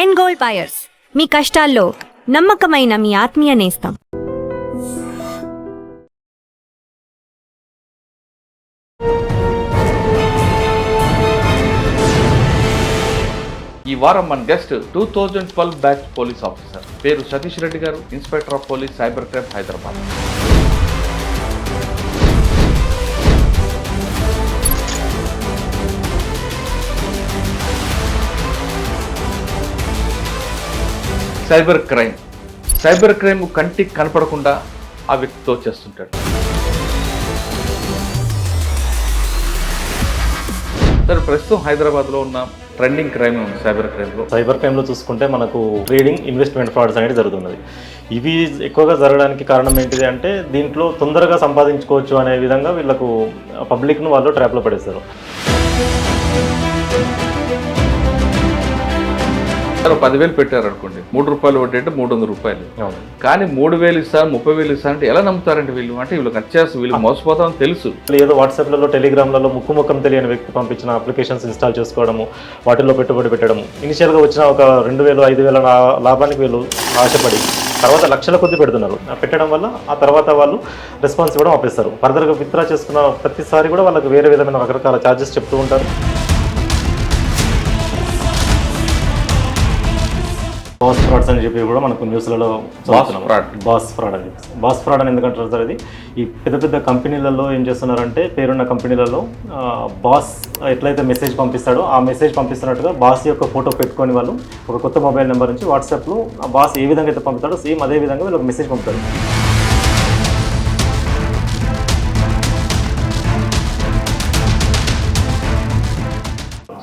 End gold buyers, మీ కష్టాల్లో నమ్మకమైన మీ ఆత్మీయ నేస్తం. ఈ వారం మన గెస్ట్ 2012 బ్యాచ్ పోలీస్ ఆఫీసర్, పేరు సతీష్ రెడ్డి గారు, inspector of police cyber crime Hyderabad. Cyber crime కంటికి కనపడకుండా ఆ వ్యక్తితో చేస్తుంటాడు. సార్, ప్రస్తుతం హైదరాబాద్లో ఉన్న ట్రెండింగ్ క్రైమ్ ఉంది సైబర్ క్రైమ్లో చూసుకుంటే మనకు ట్రేడింగ్, ఇన్వెస్ట్మెంట్ ఫ్రాడ్స్ అనేది జరుగుతున్నది. ఇవి ఎక్కువగా జరగడానికి కారణం ఏంటిది అంటే దీంట్లో తొందరగా సంపాదించుకోవచ్చు అనే విధంగా వీళ్ళకు పబ్లిక్ను వాళ్ళు ట్రాప్లో పడేస్తారు. సార్, 10,000 పెట్టారు అనుకోండి, ₹3 వడ్డీ అంటే ₹300. కానీ 3,000 ఇస్తాను, 30,000 ఇస్తాను అంటే ఎలా నమ్ముతారంటే వీళ్ళు? అంటే వీళ్ళకి వచ్చేసి వీళ్ళు మోసపోతామని తెలుసు. ఏదో వాట్సాప్లలో, టెలిగ్రామ్లలో ముఖం తెలియని వ్యక్తి పంపించిన అప్లికేషన్స్ ఇన్స్టాల్ చేసుకోవడము, వాటిల్లో పెట్టుబడి పెట్టడము, ఇనిషియల్గా వచ్చిన ఒక 2,000, 5,000 లాభానికి వీళ్ళు ఆశపడి తర్వాత లక్షల కొద్ది పెడుతున్నారు. పెట్టడం వల్ల ఆ తర్వాత వాళ్ళు రెస్పాన్స్ ఇవ్వడం ఆపేస్తారు. ఫర్దర్గా విత్డ్రా చేసుకున్న ప్రతిసారి కూడా వాళ్ళకి వేరే విధమైన రకరకాల ఛార్జెస్ చెప్తూ ఉంటారు. బాస్ ఫ్రాడ్స్ అని చెప్పి కూడా మనకు న్యూస్లలో బాస్ ఫ్రాడ్ అని చెప్పి. బాస్ ఫ్రాడ్ అని ఎందుకంటారు సార్? ఇది ఈ పెద్ద పెద్ద కంపెనీలలో ఏం చేస్తున్నారంటే, పేరున్న కంపెనీలలో బాస్ ఎట్లయితే మెసేజ్ పంపిస్తాడో ఆ మెసేజ్ పంపిస్తున్నట్టుగా బాస్ యొక్క ఫోటో పెట్టుకొని వాళ్ళు ఒక కొత్త మొబైల్ నెంబర్ నుంచి వాట్సాప్లో ఆ బాస్ ఏ విధంగా అయితే పంపుతాడో సేమ్ అదే విధంగా వీళ్ళకి మెసేజ్ పంపుతాడు.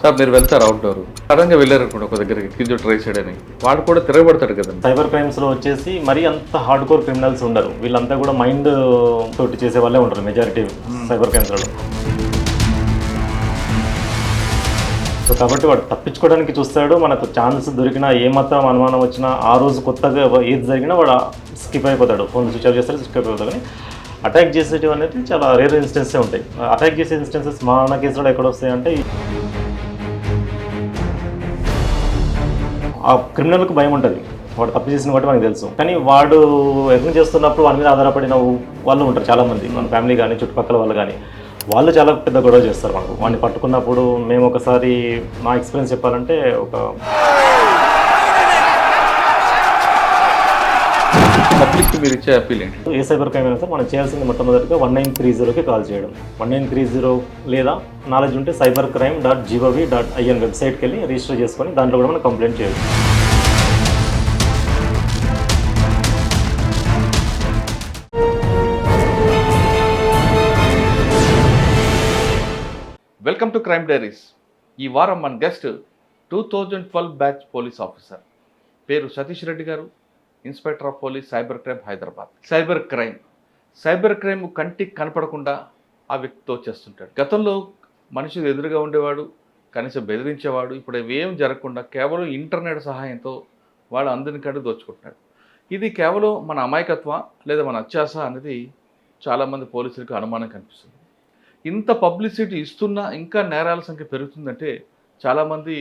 సార్, మీరు వెళ్తారు అవుట్డోర్, సడన్గా వెళ్ళారు అనుకోండి ఒక దగ్గరికి, కింద ట్రై చేయడని, వాడు కూడా తిరగబడతాడు కదా. సైబర్ క్రైమ్స్లో వచ్చేసి మరీ అంత హార్డ్ కోర్ క్రిమినల్స్ ఉండరు. వీళ్ళంతా కూడా మైండ్ తోటి చేసే వాళ్ళే ఉంటారు మెజారిటీ సైబర్ క్రైమ్స్లలో. సో కాబట్టి వాడు తప్పించుకోవడానికి చూస్తాడు. మనకు ఛాన్స్ దొరికినా, ఏమాత్రం అనుమానం వచ్చినా, ఆ రోజు కొత్తగా ఏది జరిగినా వాడు స్కిప్ అయిపోతాడు. ఫోన్ స్విచ్ ఆఫ్ చేస్తాడు, స్కిప్ అయిపోతాడు. కానీ అటాక్ చేసేటివి అనేది చాలా రేర్ ఇన్స్టెన్సే ఉంటాయి. అటాక్ చేసే ఇన్స్టెన్సెస్ మన కేసులో ఎక్కడ వస్తాయంటే, ఆ క్రిమినల్కి భయం ఉంటుంది, వాడు తప్పు చేసిన కాబట్టి మనకు తెలుసు. కానీ వాడు ఎర్న్ చేస్తున్నప్పుడు వాడి మీద ఆధారపడిన వాళ్ళు ఉంటారు చాలామంది, మన ఫ్యామిలీ కానీ చుట్టుపక్కల వాళ్ళు కానీ. వాళ్ళు చాలా పెద్ద గొడవ చేస్తారు మనకు. వాడిని పట్టుకున్నప్పుడు మేము ఒకసారి మా ఎక్స్పీరియన్స్ చెప్పాలంటే, పబ్లిక్ మీరు ఇచ్చే అప్పీల్ ఏంటి? ఏ సైబర్ క్రైమ్ అయినా సార్ మనం చేయాల్సింది మొట్టమొదటిగా 1930కి కాల్ చేయడం. 1930 లేదా నాలెడ్జ్ ఉంటే cybercrime.gov.in వెబ్సైట్కి వెళ్ళి రిజిస్టర్ చేసుకొని దాంట్లో కూడా మనం కంప్లైంట్ చేయొచ్చు. Welcome to crime diaries. ఈ వారం మన గెస్ట్ 2012 బ్యాచ్ పోలీస్ ఆఫీసర్, పేరు సతీష్ రెడ్డి గారు, inspector of police cyber crime Hyderabad. Cyber crime కంటికి కనపడకుండా ఆ వ్యక్తితో చేస్తుంటాడు. గతంలో మనుషులు ఎదురుగా ఉండేవాడు, కనీసం బెదిరించేవాడు. ఇప్పుడు ఏం జరగకుండా కేవలం ఇంటర్నెట్ సహాయంతో వాడు అందరిని కంటే దోచుకుంటున్నాడు. ఇది కేవలం మన అమాయకత్వం లేదా మన అత్యాస అనేది చాలామంది పోలీసులకు అనుమానం కనిపిస్తుంది. ఇంత పబ్లిసిటీ ఇస్తున్నా ఇంకా నేరాల సంఖ్య పెరుగుతుందంటే చాలామంది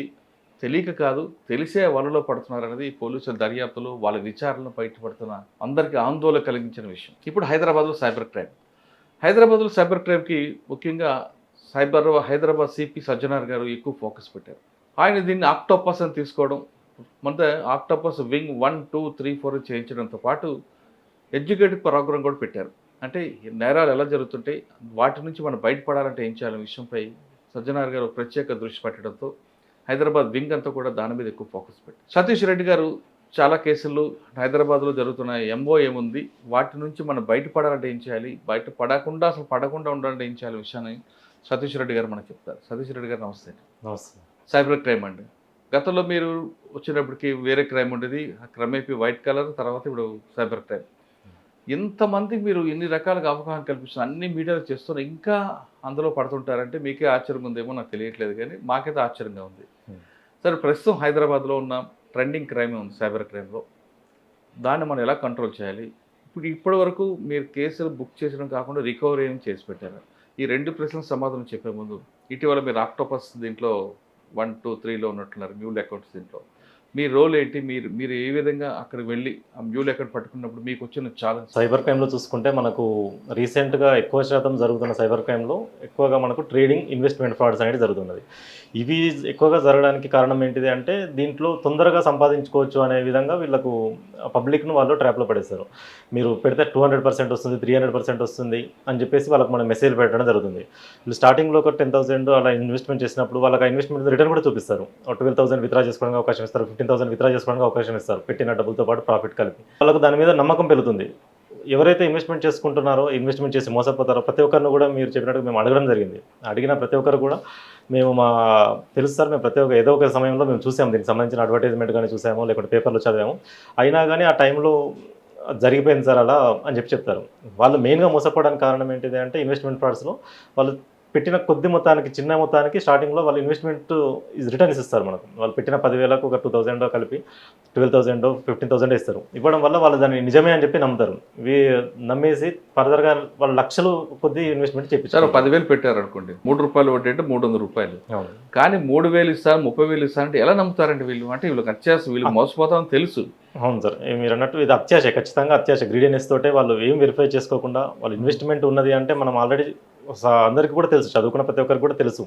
తెలియక కాదు, తెలిసే వలలో పడుతున్నారు అనేది పోలీసుల దర్యాప్తులు, వాళ్ళ విచారణలో బయటపడుతున్న అందరికీ ఆందోళన కలిగించిన విషయం. ఇప్పుడు హైదరాబాద్లో సైబర్ క్రైమ్కి ముఖ్యంగా హైదరాబాద్ సిపి సజ్జనార్ గారు ఎక్కువ ఫోకస్ పెట్టారు. ఆయన దీన్ని ఆక్టోపస్ అని తీసుకోవడం, మన ఆక్టోపస్ వింగ్ 1, 2, 3, 4 చేయించడంతో పాటు ఎడ్యుకేటివ్ ప్రోగ్రాం కూడా పెట్టారు. అంటే నేరాలు ఎలా జరుగుతుంటాయి, వాటి నుంచి మనం బయటపడాలంటే ఏం చేయాలనే విషయంపై సజ్జనార్ గారు ప్రత్యేక దృష్టి పెట్టడంతో హైదరాబాద్ వింగ్ అంతా కూడా దాని మీద ఎక్కువ ఫోకస్ పెట్టి, సతీష్ రెడ్డి గారు చాలా కేసులు హైదరాబాద్లో జరుగుతున్న ఎంఓ ఏముంది, వాటి నుంచి మనం బయటపడాలంటే ఏం చేయాలి, అసలు పడకుండా ఉండాలంటే ఏం చేయాలి విషయాన్ని సతీష్ రెడ్డి గారు మనకు చెప్తారు. సతీష్ రెడ్డి గారు నమస్తే. నమస్తే. సైబర్ క్రైమ్ అండి, గతంలో మీరు వచ్చినప్పటికీ వేరే క్రైమ్ ఉండేది, క్రమేపీ వైట్ కలర్, తర్వాత ఇప్పుడు సైబర్ క్రైమ్. ఇంతమందికి మీరు ఎన్ని రకాలుగా అవగాహన కల్పిస్తున్నారు, అన్ని మీడియాలు చేస్తున్నారు, ఇంకా అందులో పడుతుంటారంటే మీకే ఆశ్చర్యం ఉందేమో నాకు తెలియట్లేదు, కానీ మాకైతే ఆశ్చర్యంగా ఉంది. సరే, ప్రస్తుతం హైదరాబాద్లో ఉన్న ట్రెండింగ్ క్రైమ్ ఉంది సైబర్ క్రైమ్లో, దాన్ని మనం ఎలా కంట్రోల్ చేయాలి? ఇప్పటి వరకు మీరు కేసులు బుక్ చేసడం కాకుండా రికవరీ ఏం చేసి పెట్టారు? ఈ రెండు ప్రశ్నలకు సమాధానం చెప్పే ముందు, ఇటీవల మీరు ఆక్టోపస్ దీంట్లో 1, 2, 3లో ఉన్నట్టున్నారు, న్యూ అకౌంట్స్ దీంట్లో. మీ రోల్ ఏంటి? మీరు మీరు ఏ విధంగా అక్కడికి వెళ్ళి ఆ మ్యూల్ ఎక్కడ పట్టుకున్నప్పుడు మీకు వచ్చిన ఛాలెంజ్? సైబర్ క్రైమ్లో చూసుకుంటే మనకు రీసెంట్గా ఎక్కువ శాతం జరుగుతున్న సైబర్ క్రైమ్లో ఎక్కువగా మనకు ట్రేడింగ్, ఇన్వెస్ట్మెంట్ ఫ్రాడ్స్ అనేది జరుగుతున్నది. ఇవి ఎక్కువగా జరగడానికి కారణం ఏంటిది అంటే దీంట్లో తొందరగా సంపాదించుకోవచ్చు అనే విధంగా వీళ్ళకు పబ్లిక్ను వాళ్ళు ట్రాప్లో పడేస్తారు. మీరు పెడితే 200% వస్తుంది, 300% వస్తుంది అని చెప్పేసి వాళ్ళకి మనం మెసేజ్ పెట్టడం జరుగుతుంది. వీళ్ళు స్టార్టింగ్లో ఒక 10,000 అలా ఇన్వెస్ట్మెంట్ చేసినప్పుడు వాళ్ళకి ఆ ఇన్వెస్ట్మెంట్ రిటర్న్ కూడా చూపిస్తారు. 12,000 విత్డ్రా చేసుకోవడానికి అవకాశం ఇస్తారు, 15,000 విత్డ్రా చేసుకోవడానికి అవకాశం ఇస్తారు, పెట్టిన డబ్బులతో పాటు ప్రాఫిట్ కలిపి. వాళ్ళకు దాని మీద నమ్మకం పెరుగుతుంది. ఎవరైతే ఇన్వెస్ట్మెంట్ చేసుకుంటున్నారో, ఇన్వెస్ట్మెంట్ చేసి మోసపోతారో ప్రతి ఒక్కరిని కూడా మీరు చెప్పినట్టు మేము అడగడం జరిగింది. అడిగిన ప్రతి ఒక్కరు కూడా మేము తెలుసు సార్, మేము ప్రతి ఒక్క ఏదో ఒక సమయంలో మేము చూసాము, దీనికి సంబంధించిన అడ్వర్టైజ్మెంట్ కానీ చూసాము, లేకుంటే పేపర్లో చదివాము, అయినా కానీ ఆ టైంలో జరిగిపోయింది సార్ అలా అని చెప్తారు. వాళ్ళు మెయిన్గా మోసపోవడానికి కారణం ఏంటిది అంటే ఇన్వెస్ట్మెంట్ ఫ్రాడ్స్లో వాళ్ళు పెట్టిన కొద్ది మొత్తానికి, చిన్న మొత్తానికి స్టార్టింగ్లో వాళ్ళు ఇన్వెస్ట్మెంట్ రిటర్న్స్ ఇస్తారు మనకు. వాళ్ళు పెట్టిన 10,000కు ఒక 2,000 కలిపి 12,000, 15,000 ఇస్తారు. ఇవ్వడం వల్ల వాళ్ళు దాన్ని నిజమే అని చెప్పి నమ్ముతారు. నమ్మేసి ఫర్దర్గా వాళ్ళు లక్షలు కొద్ది ఇన్వెస్ట్మెంట్ చెప్పించారు. 10,000 పెట్టారు అనుకోండి, ₹3 వడ్డీ అంటే ₹300. కానీ 3,000 ఇస్తారు, 30,000 ఇస్తారు అంటే ఎలా నమ్ముతారండి వీళ్ళు? అంటే వీళ్ళకి అత్యాశ, వీళ్ళు మోసపోతామని తెలుసు. అవును సార్, మీరు అన్నట్టు ఇది అత్యాశ, ఖచ్చితంగా అత్యాశ, గ్రీడీనెస్ తోటే వాళ్ళు ఏం వెరిఫై చేసుకోకుండా వాళ్ళు ఇన్వెస్ట్మెంట్ ఉన్నది అంటే మనం ఆల్రెడీ అందరికీ కూడా తెలుసు, చదువుకున్న ప్రతి ఒక్కరికి కూడా తెలుసు,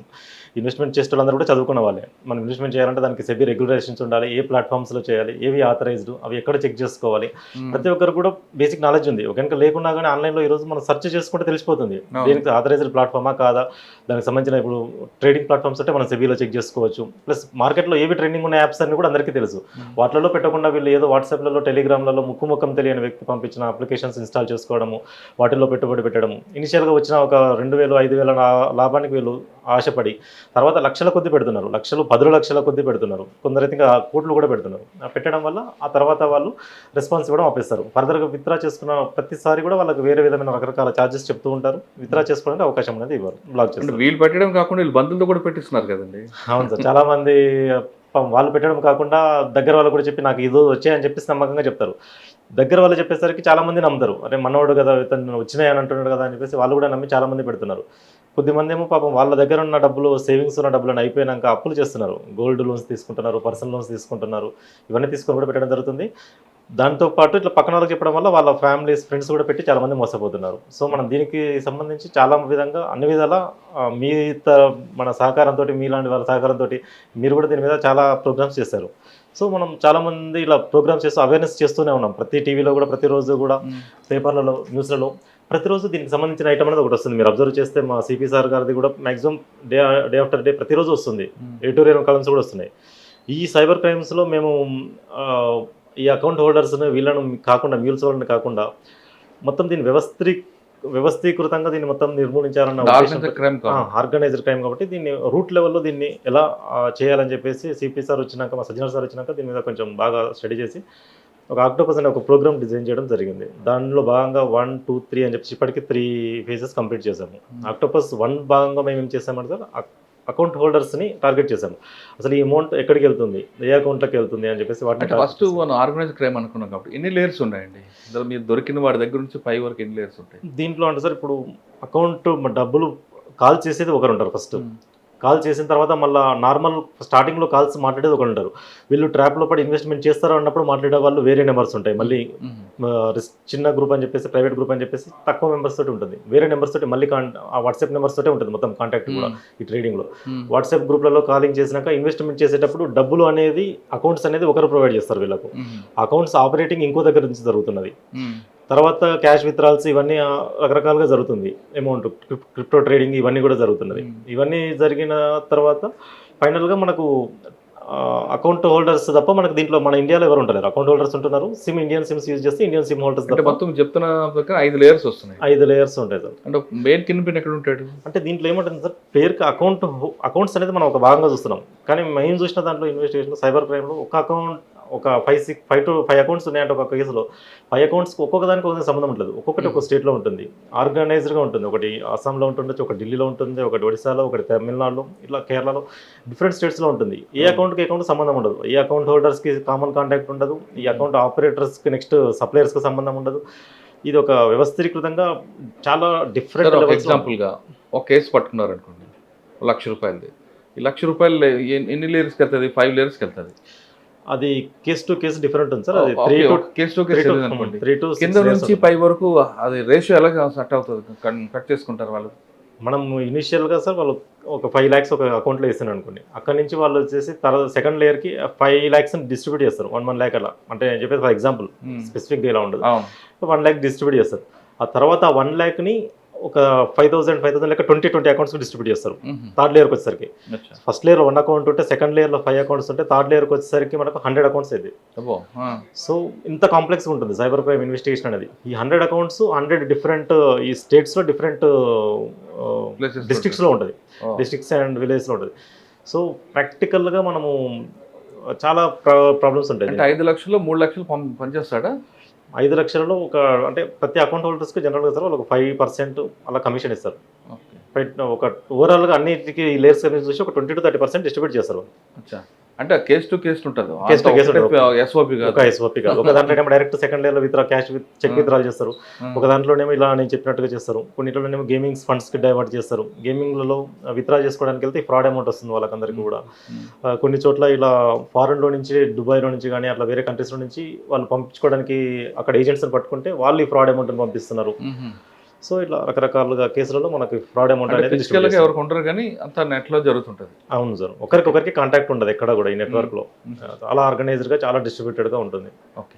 ఇన్వెస్ట్మెంట్ చేసే వాళ్ళందరూ కూడా చదువుకున్న వాళ్ళే. మనం ఇన్వెస్ట్మెంట్ చేయాలంటే దానికి సెబీ రెగ్యులేషన్స్ ఉండాలి, ఏ ప్లాట్ఫామ్స్లో చేయాలి, ఏవి ఆథరైజ్డ్, అవి ఎక్కడ చెక్ చేసుకోవాలి, ప్రతి ఒక్కరు కూడా బేసిక్ నాలెడ్జ్ ఉంది. ఒకవేళ లేకున్నా కానీ ఆన్లైన్లో ఈరోజు మనం సెర్చ్ చేసుకుంటే తెలిసిపోతుంది దీనికి ఆథరైజ్డ్ ప్లాట్ఫామా కాదా, దానికి సంబంధించిన ఇప్పుడు ట్రేడింగ్ ప్లాట్ఫామ్స్ అంటే మనం సెబీలో చెక్ చేసుకోవచ్చు. ప్లస్ మార్కెట్లో ఏవి ట్రెండింగ్ ఉన్న యాప్స్ అన్ని కూడా అందరికీ తెలుసు. వాటిలో పెట్టకుండా వీళ్ళు ఏదో వాట్సాప్లలో, టెలిగ్రామ్లలో ముఖం తెలియని వ్యక్తి పంపించిన అప్లికేషన్స్ ఇన్స్టాల్ చేసుకోవడము, వాటిల్లో పెట్టుబడి పెట్టడము, ఇనిషియల్గా వచ్చిన ఒక 2,000, 5,000 లాభానికి వీళ్ళు ఆశపడి తర్వాత లక్షల కొద్ది పెడుతున్నారు, 10 లక్షల కొద్ది పెడుతున్నారు, కొందరైతే ఇంకా కోట్లు కూడా పెడుతున్నారు. పెట్టడం వల్ల ఆ తర్వాత వాళ్ళు రెస్పాన్స్ ఇవ్వడం ఆపేస్తారు. ఫర్దర్గా విత్డ్రా చేసుకున్న ప్రతిసారి కూడా వాళ్ళకి వేరే విధమైన రకరకాల ఛార్జెస్ చెప్తూ ఉంటారు. విత్డ్రా చేసుకోవడానికి అవకాశం అనేది ఇవ్వరు, బ్లాక్ చేస్తారు. వీళ్ళు పెట్టడం కాకుండా వీళ్ళు బంధువులతో కూడా పెట్టిస్తున్నారు కదండి. అవును సార్, చాలా మంది వాళ్ళు పెట్టడం కాకుండా దగ్గర వాళ్ళు కూడా చెప్పి నాకు ఇది వచ్చాయని చెప్పేసి నమ్మకంగా చెప్తారు. దగ్గర వాళ్ళు చెప్పేసరికి చాలామంది నమ్ముతారు, అరే మనోడు కదా ఇతను వచ్చినాయని అంటున్నాడు కదా అని చెప్పేసి వాళ్ళు కూడా నమ్మి చాలామంది పెడుతున్నారు. కొద్దిమంది ఏమో పాపం వాళ్ళ దగ్గర ఉన్న డబ్బులు, సేవింగ్స్ ఉన్న డబ్బులను అయిపోయినాక అప్పులు చేస్తున్నారు, గోల్డ్ లోన్స్ తీసుకుంటున్నారు, పర్సనల్ లోన్స్ తీసుకుంటున్నారు, ఇవన్నీ తీసుకొని కూడా పెట్టడం జరుగుతుంది. దాంతోపాటు ఇట్లా పక్కన వాళ్ళకి చెప్పడం వల్ల వాళ్ళ ఫ్యామిలీస్, ఫ్రెండ్స్ కూడా పెట్టి చాలామంది మోసపోతున్నారు. సో మనం దీనికి సంబంధించి చాలా విధంగా అన్ని విధాల మన సహకారంతో, మీలాంటి వాళ్ళ సహకారంతో మీరు కూడా దీని మీద చాలా ప్రోగ్రామ్స్ చేశారు. సో మనం చాలామంది ఇలా ప్రోగ్రామ్స్ చేస్తూ అవేర్నెస్ చేస్తూనే ఉన్నాం. ప్రతి టీవీలో కూడా, ప్రతిరోజు కూడా, పేపర్లలో, న్యూస్లలో ప్రతిరోజు దీనికి సంబంధించిన ఐటమ్ అనేది ఒకటి వస్తుంది. మీరు అబ్జర్వ్ చేస్తే మా సిపి సార్ గారిది కూడా మ్యాక్సిమం డే ఆఫ్టర్ డే ప్రతిరోజు వస్తుంది. ఎడిటోరియల్ కాలమ్స్ కూడా వస్తున్నాయి. ఈ సైబర్ క్రైమ్స్లో మేము ఈ అకౌంట్ హోల్డర్స్ని వీళ్ళను కాకుండా, మ్యూల్స్ వాళ్ళని కాకుండా మొత్తం దీన్ని వ్యవస్థీకృతంగా దీన్ని మొత్తం నిర్మూలించాలన్న ఆర్గనైజ్డ్ క్రైమ్ కాబట్టి దీన్ని రూట్ లెవెల్లో దీన్ని ఎలా చేయాలని చెప్పేసి సిపి సార్ వచ్చినాక, మా సజ్జనర్ సార్ వచ్చినాక దీని మీద కొంచెం బాగా స్టడీ చేసి ఒక ఆక్టోపస్ అనే ఒక ప్రోగ్రామ్ డిజైన్ చేయడం జరిగింది. దానిలో భాగంగా 1, 2, 3 అని చెప్పి ఇప్పటికీ 3 ఫేజెస్ కంప్లీట్ చేశాము. ఆక్టోపస్ 1 భాగంగా మేము ఏం చేసామంటే సార్, అకౌంట్ హోల్డర్స్ని టార్గెట్ చేశాము. అసలు ఈ అమౌంట్ ఎక్కడికి వెళ్తుంది, ఏ అకౌంట్లోకి వెళ్తుంది అని చెప్పేసి వాటిని ఫస్ట్ మనం ఆర్గనైజ్ క్రైమ్ అనుకున్నాం కాబట్టి ఎన్ని లేయర్స్ ఉన్నాయండి ఇందులో? మీరు దొరికిన వాడి దగ్గర నుంచి 5 వరకు ఎన్ని లేయర్స్ ఉంటాయి దీంట్లో? అంటే సార్ ఇప్పుడు అకౌంట్ డబ్బులు కాల్ చేసేది ఒకరు ఉంటారు. ఫస్ట్ కాల్ చేసిన తర్వాత మళ్ళీ నార్మల్ స్టార్టింగ్లో కాల్స్ మాట్లాడేది ఒకరు ఉంటారు. వీళ్ళు ట్రాప్లో పడి ఇన్వెస్ట్మెంట్ చేస్తారో అన్నప్పుడు మాట్లాడే వాళ్ళు వేరే నెంబర్స్ ఉంటాయి. మళ్ళీ చిన్న గ్రూప్ అని చెప్పేసి, ప్రైవేట్ గ్రూప్ అని చెప్పేసి తక్కువ మెంబర్స్ తోటి ఉంటుంది. వేరే నెంబర్స్ తోటి మళ్ళీ ఆ వాట్సాప్ నెంబర్స్ తోటే ఉంటుంది మొత్తం కాంటాక్ట్ కూడా. ఈ ట్రేడింగ్లో వాట్సాప్ గ్రూప్లలో కాలింగ్ చేసినాక ఇన్వెస్ట్మెంట్ చేసేటప్పుడు డబ్బులు అనేది, అకౌంట్స్ అనేది ఒకరు ప్రొవైడ్ చేస్తారు వీళ్ళకు. అకౌంట్స్ ఆపరేటింగ్ ఇంకో దగ్గర నుంచి జరుగుతున్నది. తర్వాత క్యాష్ విత్డ్రాల్స్ ఇవన్నీ రకరకాలుగా జరుగుతుంది. అమౌంట్ క్రిప్టో ట్రేడింగ్ ఇవన్నీ కూడా జరుగుతున్నది. ఇవన్నీ జరిగిన తర్వాత ఫైనల్గా మనకు అకౌంట్ హోల్డర్స్ తప్ప మనకు దీంట్లో మన ఇండియాలో ఎవరు ఉంటారు? అకౌంట్ హోల్డర్స్ ఉంటున్నారు. ఇండియన్ సిమ్స్ యూజ్ చేస్తే ఇండియన్ సిమ్ హోల్డర్స్ తప్ప. మొత్తం చెప్తున్న 5 లేయర్స్ వస్తున్నాయి. 5 లేయర్స్ ఉంటాయి సార్. అంటే మెయిన్ కింద పిన్ ఎక్కడ ఉంటాడు అంటే దీంట్లో ఏమంటుంది సార్, పేరుకి అకౌంట్స్ అనేది మనం ఒక భాగంగా చూస్తున్నాం. కానీ మేము చూసిన దాంట్లో ఇన్వెస్టిగేషన్ సైబర్ క్రైమ్లో ఒక అకౌంట్, ఒక 5 to 5 అకౌంట్స్ ఉన్నాయంటే ఒక కేసులో 5 అకౌంట్స్కి ఒక్కొక్క దానికి ఒక సంబంధం ఉంటుంది. ఒక్కొక్కటి ఒక స్టేట్లో ఉంటుంది, ఆర్గనైజ్డ్గా ఉంటుంది. ఒకటి అస్సాంలో ఉంటుండొచ్చు, ఒకటి ఢిల్లీలో ఉంటుంది, ఒకటి ఒడిశాలో, ఒకటి తమిళనాడులో, ఇట్లా కేరళలో డిఫరెంట్ స్టేట్స్లో ఉంటుంది. ఏ అకౌంట్కి అకౌంట్ సంబంధం ఉండదు. ఏ అకౌంట్ హోల్డర్స్కి కామన్ కాంటాక్ట్ ఉండదు. ఈ అకౌంట్ ఆపరేటర్స్కి నెక్స్ట్ సప్లయర్స్కి సంబంధం ఉండదు. ఇది ఒక వ్యవస్థీకృతంగా చాలా డిఫరెంట్. ఎగ్జాంపుల్గా ఒక కేసు పట్టుకున్నారు అనుకోండి, ₹1,00,000. ఈ ₹1,00,000 ఎన్ని లేయర్స్కి వెళ్తుంది? 5 లేయర్స్కి వెళ్తుంది. అది కేస్ టు కేస్ డిఫరెంట్ ఉంది సార్. అది 3 to కేస్ టు కేస్ అనుకోండి 3 to 6 కింద days నుంచి పై వరకు అది రేషియో ఎలా సెట్ అవుతుంది, కట్ చేసుకుంటారు వాళ్ళు? మనం ఇనిషియల్గా సార్ వాళ్ళు ఒక 5 lakhs ఒక అకౌంట్లో వేసాను అనుకోండి, అక్కడ నుంచి వాళ్ళు వచ్చేసి తర్వాత సెకండ్ లేయర్కి 5 lakhs డిస్ట్రిబ్యూట్ చేస్తారు. 1 lakh అలా, అంటే నేను చెప్పేది ఫర్ ఎగ్జాంపుల్ స్పెసిఫిక్గా ఇలా ఉండదు. 1 lakh డిస్ట్రిబ్యూట్ చేస్తారు. ఆ తర్వాత ఆ 1 lakhని ఒక 5,000 లెక్క 20 అకౌంట్స్కి డిస్ట్రిబ్యూట్ చేస్తారు. థర్డ్ లేయర్కి వచ్చేసరికి ఫస్ట్ లేయర్లో 1 account ఉంటే సెకండ్ లేయర్లో 5 accounts ఉంటే థర్డ్ లేయర్కి వచ్చేసరికి మనకు 100 accounts అయింది. సో ఇంత కాంప్లెక్స్గా ఉంటుంది సైబర్ క్రైమ్ ఇన్వెస్టిగేషన్ అనేది. ఈ 100 accounts 100 డిఫరెంట్ ఈ స్టేట్స్లో డిఫరెంట్ డిస్ట్రిక్ట్స్లో ఉంటుంది, డిస్ట్రిక్ట్స్ అండ్ విలేజ్లో ఉంటుంది. సో ప్రాక్టికల్గా మనము చాలా ప్రాబ్లమ్స్ ఉంటాయి. 5 లక్షలు 3 లక్షలు పనిచేస్తాడా? 5 లక్షలలో ఒక అంటే ప్రతి అకౌంట్ హోల్డర్స్కి జనరల్గా సార్ వాళ్ళకి 5% అలా కమిషన్ ఇస్తారు. ఒక ఓవరాల్గా అన్నిటికీ లేయర్స్ కమిషన్ చూసి ఒక 20 to 30% డిస్ట్రిబ్యూట్ చేస్తారు. అంటే కేస్ టు కేస్ ఉంటుంది, కేస్ టు కేస్ ఎస్ఓపి ఒక ఎస్ఓపి కాదు. ఒక దాంట్లోనేమో డైరెక్ట్ సెకండ్ లేయర్లో క్యాష్ చెక్ విత్డ్రాల్ చేస్తారు. ఒక దాంట్లోనేమో ఇలా నేను చెప్పినట్టుగా చేస్తారు. కొన్నిట్లోనేమో గేమింగ్ ఫండ్స్కి డైవర్ట్ చేస్తారు. గేమింగ్లలో విత్డ్రా చేసుకోవడానికి వెళ్తే ఫ్రాడ్ అమౌంట్ వస్తుంది వాళ్ళకందరికీ కూడా. కొన్ని చోట్ల ఇలా ఫారెన్లో నుంచి దుబాయ్లో నుంచి కానీ అట్లా వేరే కంట్రీస్లో నుంచి వాళ్ళు పంపించుకోవడానికి అక్కడ ఏజెంట్స్ని పట్టుకుంటే వాళ్ళు ఈ ఫ్రాడ్ అమౌంట్ని పంపిస్తున్నారు. సో ఇట్లా రకరకాలుగా కేసులలో మనకి ఫ్రాడ్ అమౌంట్ అనేది ఫిజికల్గా ఎవరికి ఉండరు కానీ అంతా నెట్లో జరుగుతుంటుంది. అవును సార్, ఒకరికొకరికి కాంటాక్ట్ ఉండదు ఎక్కడ కూడా ఈ నెట్వర్క్లో. చాలా ఆర్గనైజ్డ్గా చాలా డిస్ట్రిబ్యూటెడ్గా ఉంటుంది. ఓకే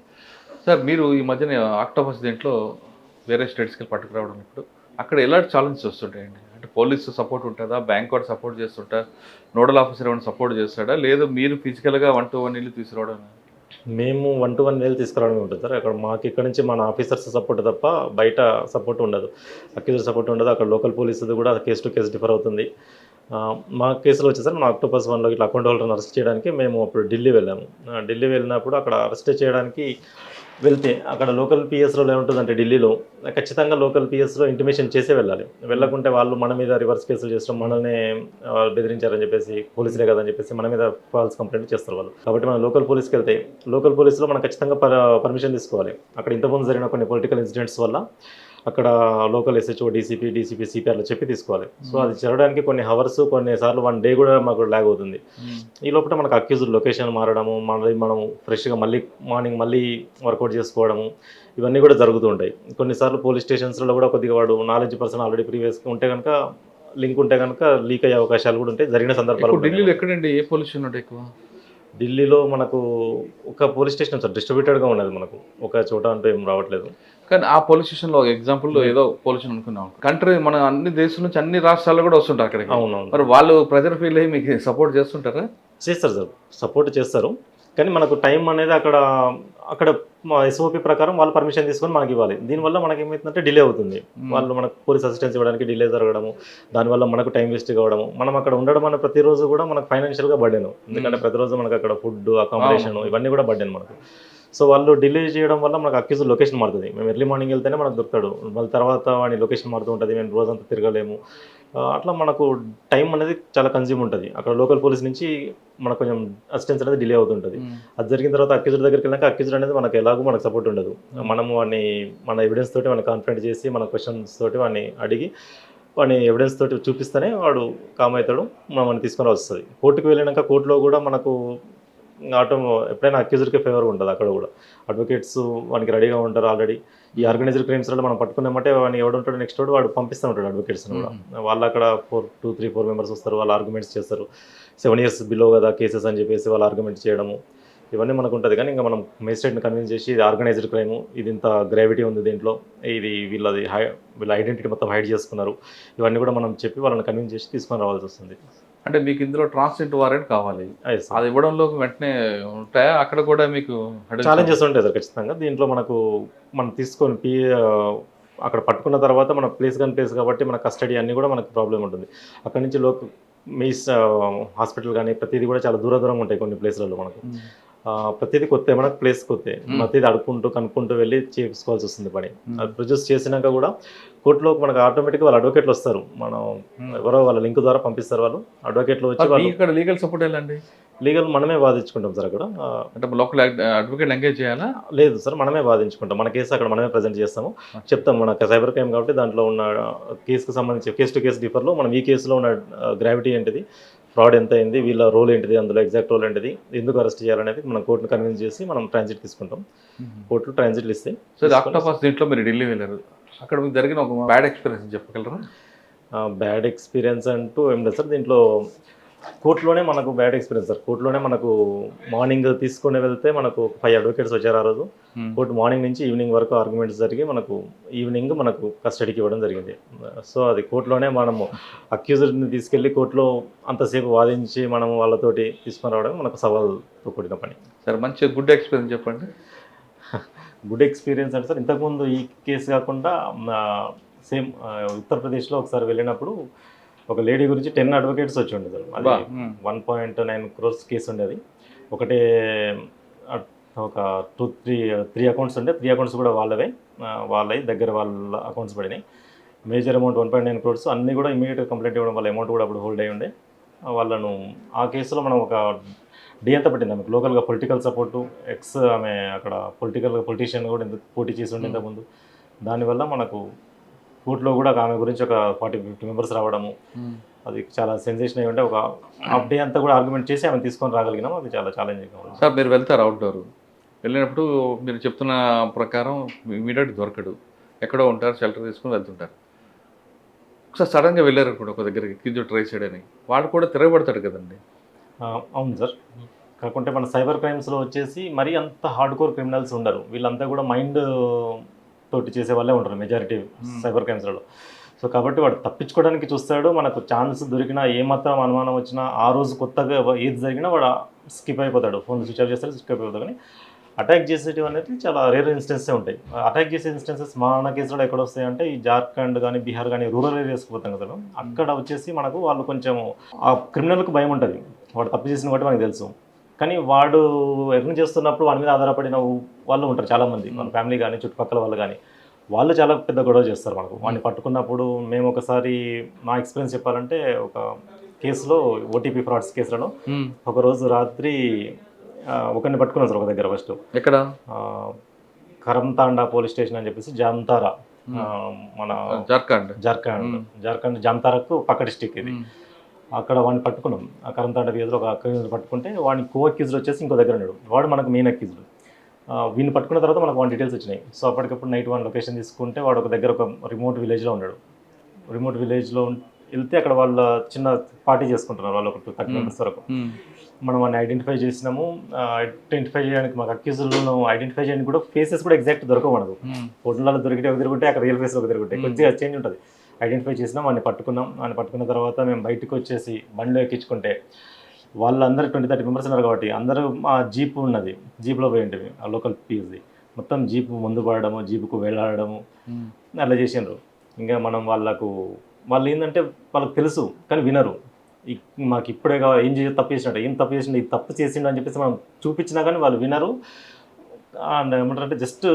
సార్, మీరు ఈ మధ్యన ఆక్టోపస్ దీంట్లో వేరే స్టేట్స్కి పట్టుకురావడం, ఇప్పుడు అక్కడ ఎలాంటి ఛాలెంజెస్ వస్తుంటాయండి? అంటే పోలీసు సపోర్ట్ ఉంటుందా, బ్యాంక్ వాడు సపోర్ట్ చేస్తుంటా, నోడల్ ఆఫీసర్ ఏమైనా సపోర్ట్ చేస్తాడా, లేదు మీరు ఫిజికల్గా 1-to-1 వెళ్ళి తీసుకురావడం? మేము 1-to-1 వెళ్ళి తీసుకురావడం ఉంటుంది సార్. అక్కడ మాకు ఇక్కడ నుంచి మన ఆఫీసర్స్ సపోర్ట్ తప్ప బయట సపోర్ట్ ఉండదు, అక్యూజర్ సపోర్ట్ ఉండదు. అక్కడ లోకల్ పోలీసుది కూడా కేసు టు కేసు డిఫర్ అవుతుంది. మా కేసులో వచ్చేసరికి మన ఆక్టోపస్ 1లో ఇట్లా అకౌంట్ హోల్డర్ని అరెస్ట్ చేయడానికి మేము అప్పుడు ఢిల్లీ వెళ్ళాము. ఢిల్లీ వెళ్ళినప్పుడు అక్కడ అరెస్ట్ చేయడానికి వెళ్తే అక్కడ లోకల్ పిఎస్లో ఏముంటుందంటే ఢిల్లీలో ఖచ్చితంగా లోకల్ పిఎస్లో ఇంటిమేషన్ చేసే వెళ్ళాలి. వెళ్ళకుంటే వాళ్ళు మన మీద రివర్స్ కేసులు చేస్తాం, మనల్ని బెదిరించారని చెప్పేసి, పోలీసులే కదని చెప్పేసి మన మీద ఫాల్స్ కంప్లైంట్ చేస్తారు వాళ్ళు. కాబట్టి మనం లోకల్ పోలీస్కి వెళ్తే లోకల్ పోలీసులో మనం ఖచ్చితంగా పర్మిషన్ తీసుకోవాలి. అక్కడ ఇంతకుముందు జరిగిన కొన్ని పొలిటికల్ ఇన్సిడెంట్స్ వల్ల అక్కడ లోకల్ ఎస్హెచ్ఓ, డీసీపీ, సిపిఆర్లో చెప్పి తీసుకోవాలి. సో అది జరగడానికి కొన్ని హవర్స్, కొన్నిసార్లు 1 day కూడా మాకు ల్యాగ్ అవుతుంది. ఈ లోపల మనకు అక్యూజ్డ్ లొకేషన్ మారడము, మనం ఫ్రెష్గా మార్నింగ్ మళ్ళీ వర్కౌట్ చేసుకోవడము, ఇవన్నీ కూడా జరుగుతూ ఉంటాయి. కొన్నిసార్లు పోలీస్ స్టేషన్స్లో కూడా కొద్దిగా వాడు నాలెడ్జ్ పర్సన్ ఆల్రెడీ ప్రీవియస్గా ఉంటే కనుక, లింక్ ఉంటే కనుక లీక్ అయ్యే అవకాశాలు కూడా ఉంటాయి. జరిగిన సందర్భాలు ఢిల్లీలో ఎక్కడండి, ఏ పోలీస్ స్టేషన్ ఉంటాయి ఎక్కువ? ఢిల్లీలో మనకు ఒక పోలీస్ స్టేషన్ సార్, డిస్ట్రిబ్యూటెడ్గా ఉన్నది, మనకు ఒక చోట అంటూ ఏం రావట్లేదు. కానీ ఆ పోలీస్ స్టేషన్లో ఎగ్జాంపుల్ ఏదో పోలీస్ స్టేషన్ అనుకున్నాం, కంట్రీ మన అన్ని దేశం నుంచి అన్ని రాష్ట్రాల్లో కూడా వస్తుంటారు అక్కడికి. అవునవును. మరి వాళ్ళు ప్రెజర్ ఫీల్ అయ్యి మీకు సపోర్ట్ చేస్తుంటారా? చేస్తారు సార్, సపోర్ట్ చేస్తారు. కానీ మనకు టైం అనేది అక్కడ ఎస్ఓపి ప్రకారం వాళ్ళు పర్మిషన్ తీసుకొని మనకి ఇవ్వాలి. దీనివల్ల మనకి ఏమవుతుందంటే డిలే అవుతుంది. వాళ్ళు మనకు పోలీస్ అసిస్టెన్స్ ఇవ్వడానికి డిలే జరగడము, దానివల్ల మనకు టైం వేస్ట్ కావడము. మనం అక్కడ ఉండడం అనే ప్రతిరోజు కూడా మనకు ఫైనాన్షియల్గా బర్డెన్, ఎందుకంటే ప్రతిరోజు మనకు అక్కడ ఫుడ్, అకామిడేషన్ ఇవన్నీ కూడా బర్డెన్ మనకు. సో వాళ్ళు డిలే చేయడం వల్ల మనకు అక్యూజ్ లొకేషన్ మారుతుంది. మేము ఎర్లీ మార్నింగ్ వెళ్తేనే మనకు దొరుకుతాడు, మళ్ళీ తర్వాత వాడి లొకేషన్ మారుతూ ఉంటుంది, మేము రోజంతా తిరగలేము. అట్లా మనకు టైం అనేది చాలా కన్జ్యూమ్ ఉంటుంది. అక్కడ లోకల్ పోలీస్ నుంచి మనకు కొంచెం అసిస్టెన్స్ అనేది డిలే అవుతుంటుంది. అది జరిగిన తర్వాత అక్యూజర్ దగ్గరికి వెళ్ళాక అక్యూజర్ అనేది మనకు ఎలాగో మనకు సపోర్ట్ ఉండదు. మనము వాడిని మన ఎవిడెన్స్ తోటి వాడిని కాన్ఫిడెంట్ చేసి మన క్వశ్చన్స్ తోటి వాడిని అడిగి వాడిని ఎవిడెన్స్ తోటి చూపిస్తేనే వాడు కామ్ అవుతాడు, మనం తీసుకొని వస్తుంది. కోర్టుకు వెళ్ళినాక కోర్టులో కూడా మనకు ఎప్పుడైనా అక్యూజర్కి ఫేవర్గా ఉంటుంది. అక్కడ కూడా అడ్వకేట్స్ వానికి రెడీగా ఉంటారు ఆల్రెడీ. ఈ ఆర్గనైజ్డ్ క్రైమ్స్లో మనం పట్టుకున్నామంటే వాడిని ఎవడు ఉంటాడు నెక్స్ట్ వాడు పంపిస్తూ ఉంటాడు అడ్వకేట్స్ని కూడా. వాళ్ళు అక్కడ 2-3-4 మెంబర్స్ వస్తారు, వాళ్ళు ఆర్గ్యుమెంట్స్ చేస్తారు. 7 years బిలో కదా కేసెస్ అని చెప్పేసి వాళ్ళు ఆర్గ్యుమెంట్ చేయడము, ఇవన్నీ మనకు ఉంటుంది. కానీ ఇంకా మనం మేజిస్ట్రేట్ని కన్విన్స్ చేసి ఇది ఆర్గనైజ్డ్ క్రైమ్, ఇది ఇంత గ్రావిటీ ఉంది దీంట్లో, ఇది వీళ్ళ ఐడెంటిటీ మొత్తం హైడ్ చేసుకున్నారు, ఇవన్నీ కూడా మనం చెప్పి వాళ్ళని కన్విన్స్ చేసి తీసుకొని రావాల్సి వస్తుంది. అంటే మీకు ఇందులో ట్రాన్సిట్ వారెంట్ కావాలి, అది ఇవ్వడంలో వెంటనే ఉంటాయా? అక్కడ కూడా మీకు ఛాలెంజెస్ ఉంటాయి సార్ ఖచ్చితంగా. దీంట్లో మనం తీసుకొని అక్కడ పట్టుకున్న తర్వాత మన ప్లేస్ కాబట్టి మన కస్టడీ అన్నీ కూడా మనకు ప్రాబ్లం ఉంటుంది. అక్కడ నుంచి మీస్ హాస్పిటల్ కానీ ప్రతిదీ కూడా చాలా దూరంగా ఉంటాయి కొన్ని ప్లేస్లలో. మనకు ప్రతిదీ కొత్త, మనకు ప్లేస్ కొత్త, ప్రతిదీ కనుక్కుంటూ వెళ్ళి చేసుకోవాల్సి వస్తుంది పని. అది ప్రొడ్యూస్ చేసినాక కూడా కోర్టులో మనకు ఆటోమేటిక్గా వాళ్ళు అడ్వకేట్లు వస్తారు, మనం ఎవరో వాళ్ళ లింక్ ద్వారా పంపిస్తారు. వాళ్ళు అడ్వకేట్లు వచ్చి వాళ్ళు ఇక్కడ లీగల్ సపోర్ట్ వెళ్ళండి, లీగల్ మనమే వాదించుకుంటాం సార్. అక్కడ అంటే లోకల్ అడ్వకేట్ ఎంగేజ్ చేయాలా? లేదు సార్, మనమే వాదించుకుంటాం. మన కేసు అక్కడ మనమే ప్రజెంట్ చేస్తాము, చెప్తాం మనకు సైబర్ క్రైమ్ కాబట్టి దాంట్లో ఉన్న కేసుకు సంబంధించి కేసు టు కేసు డిఫర్లో మనం ఈ కేసులో ఉన్న గ్రావిటీ ఏంటిది, ఫ్రాడ్ ఎంత అయింది, వీళ్ళ రోల్ ఏంటిది, అందులో ఎగ్జాక్ట్ రోల్ ఏంటిది, ఎందుకు అరెస్ట్ చేయాలనేది మనం కోర్టును కన్విన్స్ చేసి మనం ట్రాన్సిట్ తీసుకుంటాం. కోర్టులో ట్రాన్సిట్లు ఇస్తాయి. సో ఆక్టోపస్ దీంట్లో మీరు ఢిల్లీ వెళ్ళారు, అక్కడ మీకు జరిగిన ఒక బ్యాడ్ ఎక్స్పీరియన్స్ చెప్పగలరా? బ్యాడ్ ఎక్స్పీరియన్స్ అంటూ ఏం లేదు సార్. దీంట్లో కోర్టులోనే మనకు బ్యాడ్ ఎక్స్పీరియన్స్ సార్. కోర్టులోనే మనకు మార్నింగ్ తీసుకుని వెళ్తే మనకు 5 అడ్వకేట్స్ వచ్చారు ఆ రోజు. కోర్టు మార్నింగ్ నుంచి ఈవినింగ్ వరకు ఆర్గ్యుమెంట్స్ జరిగి మనకు ఈవినింగ్ మనకు కస్టడీకి ఇవ్వడం జరిగింది. సో అది కోర్టులోనే మనము అక్యూజర్ని తీసుకెళ్ళి కోర్టులో అంతసేపు వాదించి మనం వాళ్ళతోటి తీసుకొని రావడం మనకు సవాల్తో కూడిన పని. సార్ మంచి గుడ్ ఎక్స్పీరియన్స్ చెప్పండి. గుడ్ ఎక్స్పీరియన్స్ అంటే సార్, ఇంతకుముందు ఈ కేసు కాకుండా సేమ్ ఉత్తరప్రదేశ్లో ఒకసారి వెళ్ళినప్పుడు ఒక లేడీ గురించి 10 అడ్వకేట్స్ వచ్చి ఉండేది. అది 1.9 crores కేసు ఉండేది. ఒకటే ఒక 3 అకౌంట్స్ ఉండే, 3 అకౌంట్స్ కూడా వాళ్ళవి దగ్గర వాళ్ళ అకౌంట్స్ పడినాయి. మేజర్ అమౌంట్ 1.9 crores అన్నీ కూడా ఇమీడియట్గా కంప్లైంట్ ఇవ్వడం వల్ల అమౌంట్ కూడా అప్పుడు హోల్డ్ అయ్యి ఉండే. వాళ్ళను ఆ కేసులో మనం ఒక డే అంతా పట్టింది ఆమెకు. లోకల్గా పొలిటికల్ సపోర్టు, ఆమె అక్కడ పొలిటీషియన్ కూడా పోటీ చేసి ఉండే ఇంతకుముందు. దానివల్ల మనకు కోర్టులో కూడా ఆమె గురించి ఒక 40-50 మెంబర్స్ రావడము, అది చాలా సెన్సేషన్ అయ్యి ఉంటే ఒక హాఫ్ డే అంతా కూడా ఆర్గ్యుమెంట్ చేసి ఆమె తీసుకొని రాగలిగినాం. అది చాలా ఛాలెంజింగ్గా ఉంది. సార్ మీరు వెళ్తారు అవుట్డోర్, వెళ్ళినప్పుడు మీరు చెప్తున్న ప్రకారం ఇమీడియట్ దొరకడు, ఎక్కడో ఉంటారు, షెల్టర్ తీసుకుని వెళ్తుంటారు. ఒకసారి సడన్గా వెళ్ళారు కూడా ఒక దగ్గరికి, కింద ట్రై సైడ్ అని, వాడు కూడా తిరగబడతాడు కదండి. అవును సార్. కాకుంటే మన సైబర్ క్రైమ్స్లో వచ్చేసి మరీ అంత హార్డ్ కోర్ క్రిమినల్స్ ఉండరు. వీళ్ళంతా కూడా మైండ్ తోటి చేసే వాళ్ళే ఉంటారు మెజారిటీ సైబర్ క్రైమ్స్లలో. సో కాబట్టి వాడు తప్పించుకోవడానికి చూస్తాడు. మనకు ఛాన్స్ దొరికినా, ఏమాత్రం అనుమానం వచ్చినా, ఆ రోజు కొత్తగా ఏది జరిగినా వాడు స్కిప్ అయిపోతాడు, ఫోన్ స్విచ్ ఆఫ్ చేస్తాడు, స్కిప్ అయిపోతాడు. కానీ అటాక్ చేసేటివి అనేది చాలా రేర్ ఇన్స్టెన్సే ఉంటాయి. అటాక్ చేసే ఇన్స్టెన్సెస్ మన కేసులో ఎక్కడ వస్తాయంటే ఈ జార్ఖండ్ కానీ, బీహార్ కానీ, రూరల్ ఏరియాస్కి పోతాం కదా, అక్కడ వచ్చేసి మనకు వాళ్ళు కొంచెం ఆ క్రిమినల్కి భయం ఉంటుంది. వాడు తప్పు చేసిన బట్టి మనకు తెలుసు. కానీ వాడు ఎర్న్ చేస్తున్నప్పుడు వాడి మీద ఆధారపడిన వాళ్ళు ఉంటారు చాలామంది, మన ఫ్యామిలీ కానీ, చుట్టుపక్కల వాళ్ళు కానీ. వాళ్ళు చాలా పెద్ద గొడవ చేస్తారు మనకు. వాడిని పట్టుకున్నప్పుడు మేము ఒకసారి, నా ఎక్స్పీరియన్స్ చెప్పాలంటే, ఒక కేసులో ఓటీపీ ఫ్రాడ్స్ కేసులలో ఒకరోజు రాత్రి ఒకరిని పట్టుకున్నాం సార్ ఒక దగ్గర. ఫస్ట్ ఎక్కడ? కరంతాండా పోలీస్ స్టేషన్ అని చెప్పేసి, జామ్తారా, మన జార్ఖండ్ జామ్తారాకు పక్క డిస్టిక్ ఇది. అక్కడ వాడిని పట్టుకున్నాం. ఆ కరంతాండ వీధిలో ఒక అక్యూజ్ని పట్టుకుంటే వాడిని కో అక్యూజ్డ్ వచ్చేసి ఇంకో దగ్గర ఉన్నాడు. వాడు మనకు మెయిన్ అక్యూజ్డ్. వీడిని పట్టుకున్న తర్వాత మనకు వాడి డీటెయిల్స్ వచ్చినాయి. సో అప్పటికప్పుడు నైట్ వన్ లొకేషన్ తీసుకుంటే వాడు ఒక దగ్గర ఒక రిమోట్ విలేజ్లో ఉన్నాడు. రిమోట్ విలేజ్లో వెళ్తే అక్కడ వాళ్ళ చిన్న పార్టీ చేసుకుంటున్నారు వాళ్ళు, ఒక 30 మెంబర్స్ వరకు. మనం వాడిని ఐడెంటిఫై చేసినాము. ఐడెంటిఫై చేయడానికి మాకు అక్యూజ్లను ఐడెంటిఫై చేయడానికి కూడా ఫేసెస్ కూడా ఎగ్జాక్ట్ దొరకవు మనకు. ఫోటోలలో దొరికితే ఒక తిరుగుంటే, అక్కడ రియల్ ఫేస్లో ఒక తిరుగుంటాయి, కొద్దిగా చేంజ్ ఉంటుంది. ఐడెంటిఫై చేసినాం, వాడిని పట్టుకున్నాం. వాడిని పట్టుకున్న తర్వాత మేము బయటకు వచ్చేసి బండిలో ఎక్కించుకుంటే వాళ్ళందరూ 20-30 మెంబర్స్ ఉన్నారు కాబట్టి అందరూ ఆ జీప్ ఉన్నది, జీప్లో పోయి ఉంటుంది ఆ లోకల్ పీస్ది. మొత్తం జీపు ముందు పడడము, జీపుకు వెళ్ళాడము అట్లా చేసినారు. ఇంకా మనం వాళ్ళు ఏంటంటే వాళ్ళకి తెలుసు కానీ వినరు. మాకు ఇప్పుడే కావాలి, ఏం తప్పు చేసినట్టు, ఏం తప్పు చేసిండు, ఇది తప్పు చేసిండు అని చెప్పేసి మనం చూపించినా కానీ వాళ్ళు వినరు. అండ్ ఏమంటారంటే జస్ట్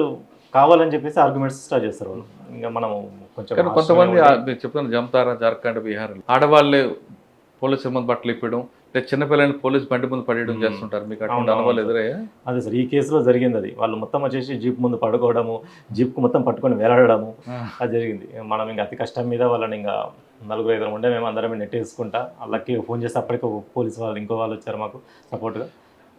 కావాలని చెప్పేసి ఆర్గ్యుమెంట్స్ స్టార్ట్ చేస్తారు వాళ్ళు. ఇంకా మనం కొంచెం కొంతమంది చెప్తాను, జామ్తారా, జార్ఖండ్, బీహార్ ఆడవాళ్ళే పోలీసు ముందు బట్టలు ఇప్పడం, చిన్నపిల్లల్ని పోలీస్ బండి ముందు పడేయడం చేస్తుంటారు. మీకు అటువంటి అనుభవాలు ఎదురయ్యా? అదే సార్, ఈ కేసులో జరిగింది అది. వాళ్ళు మొత్తం వచ్చేసి జీప్ ముందు పడుకోవడము, జీప్కు మొత్తం పట్టుకొని వేలాడము, అది జరిగింది. మనం ఇంకా అతి కష్టం మీద వాళ్ళని ఇంకా 4-5 ఉండే మేము అందరం నెట్టేసుకుంటా, వాళ్ళకి ఫోన్ చేస్తే అప్పటికే పోలీసు వాళ్ళు ఇంకో వాళ్ళు వచ్చారు మాకు సపోర్ట్గా.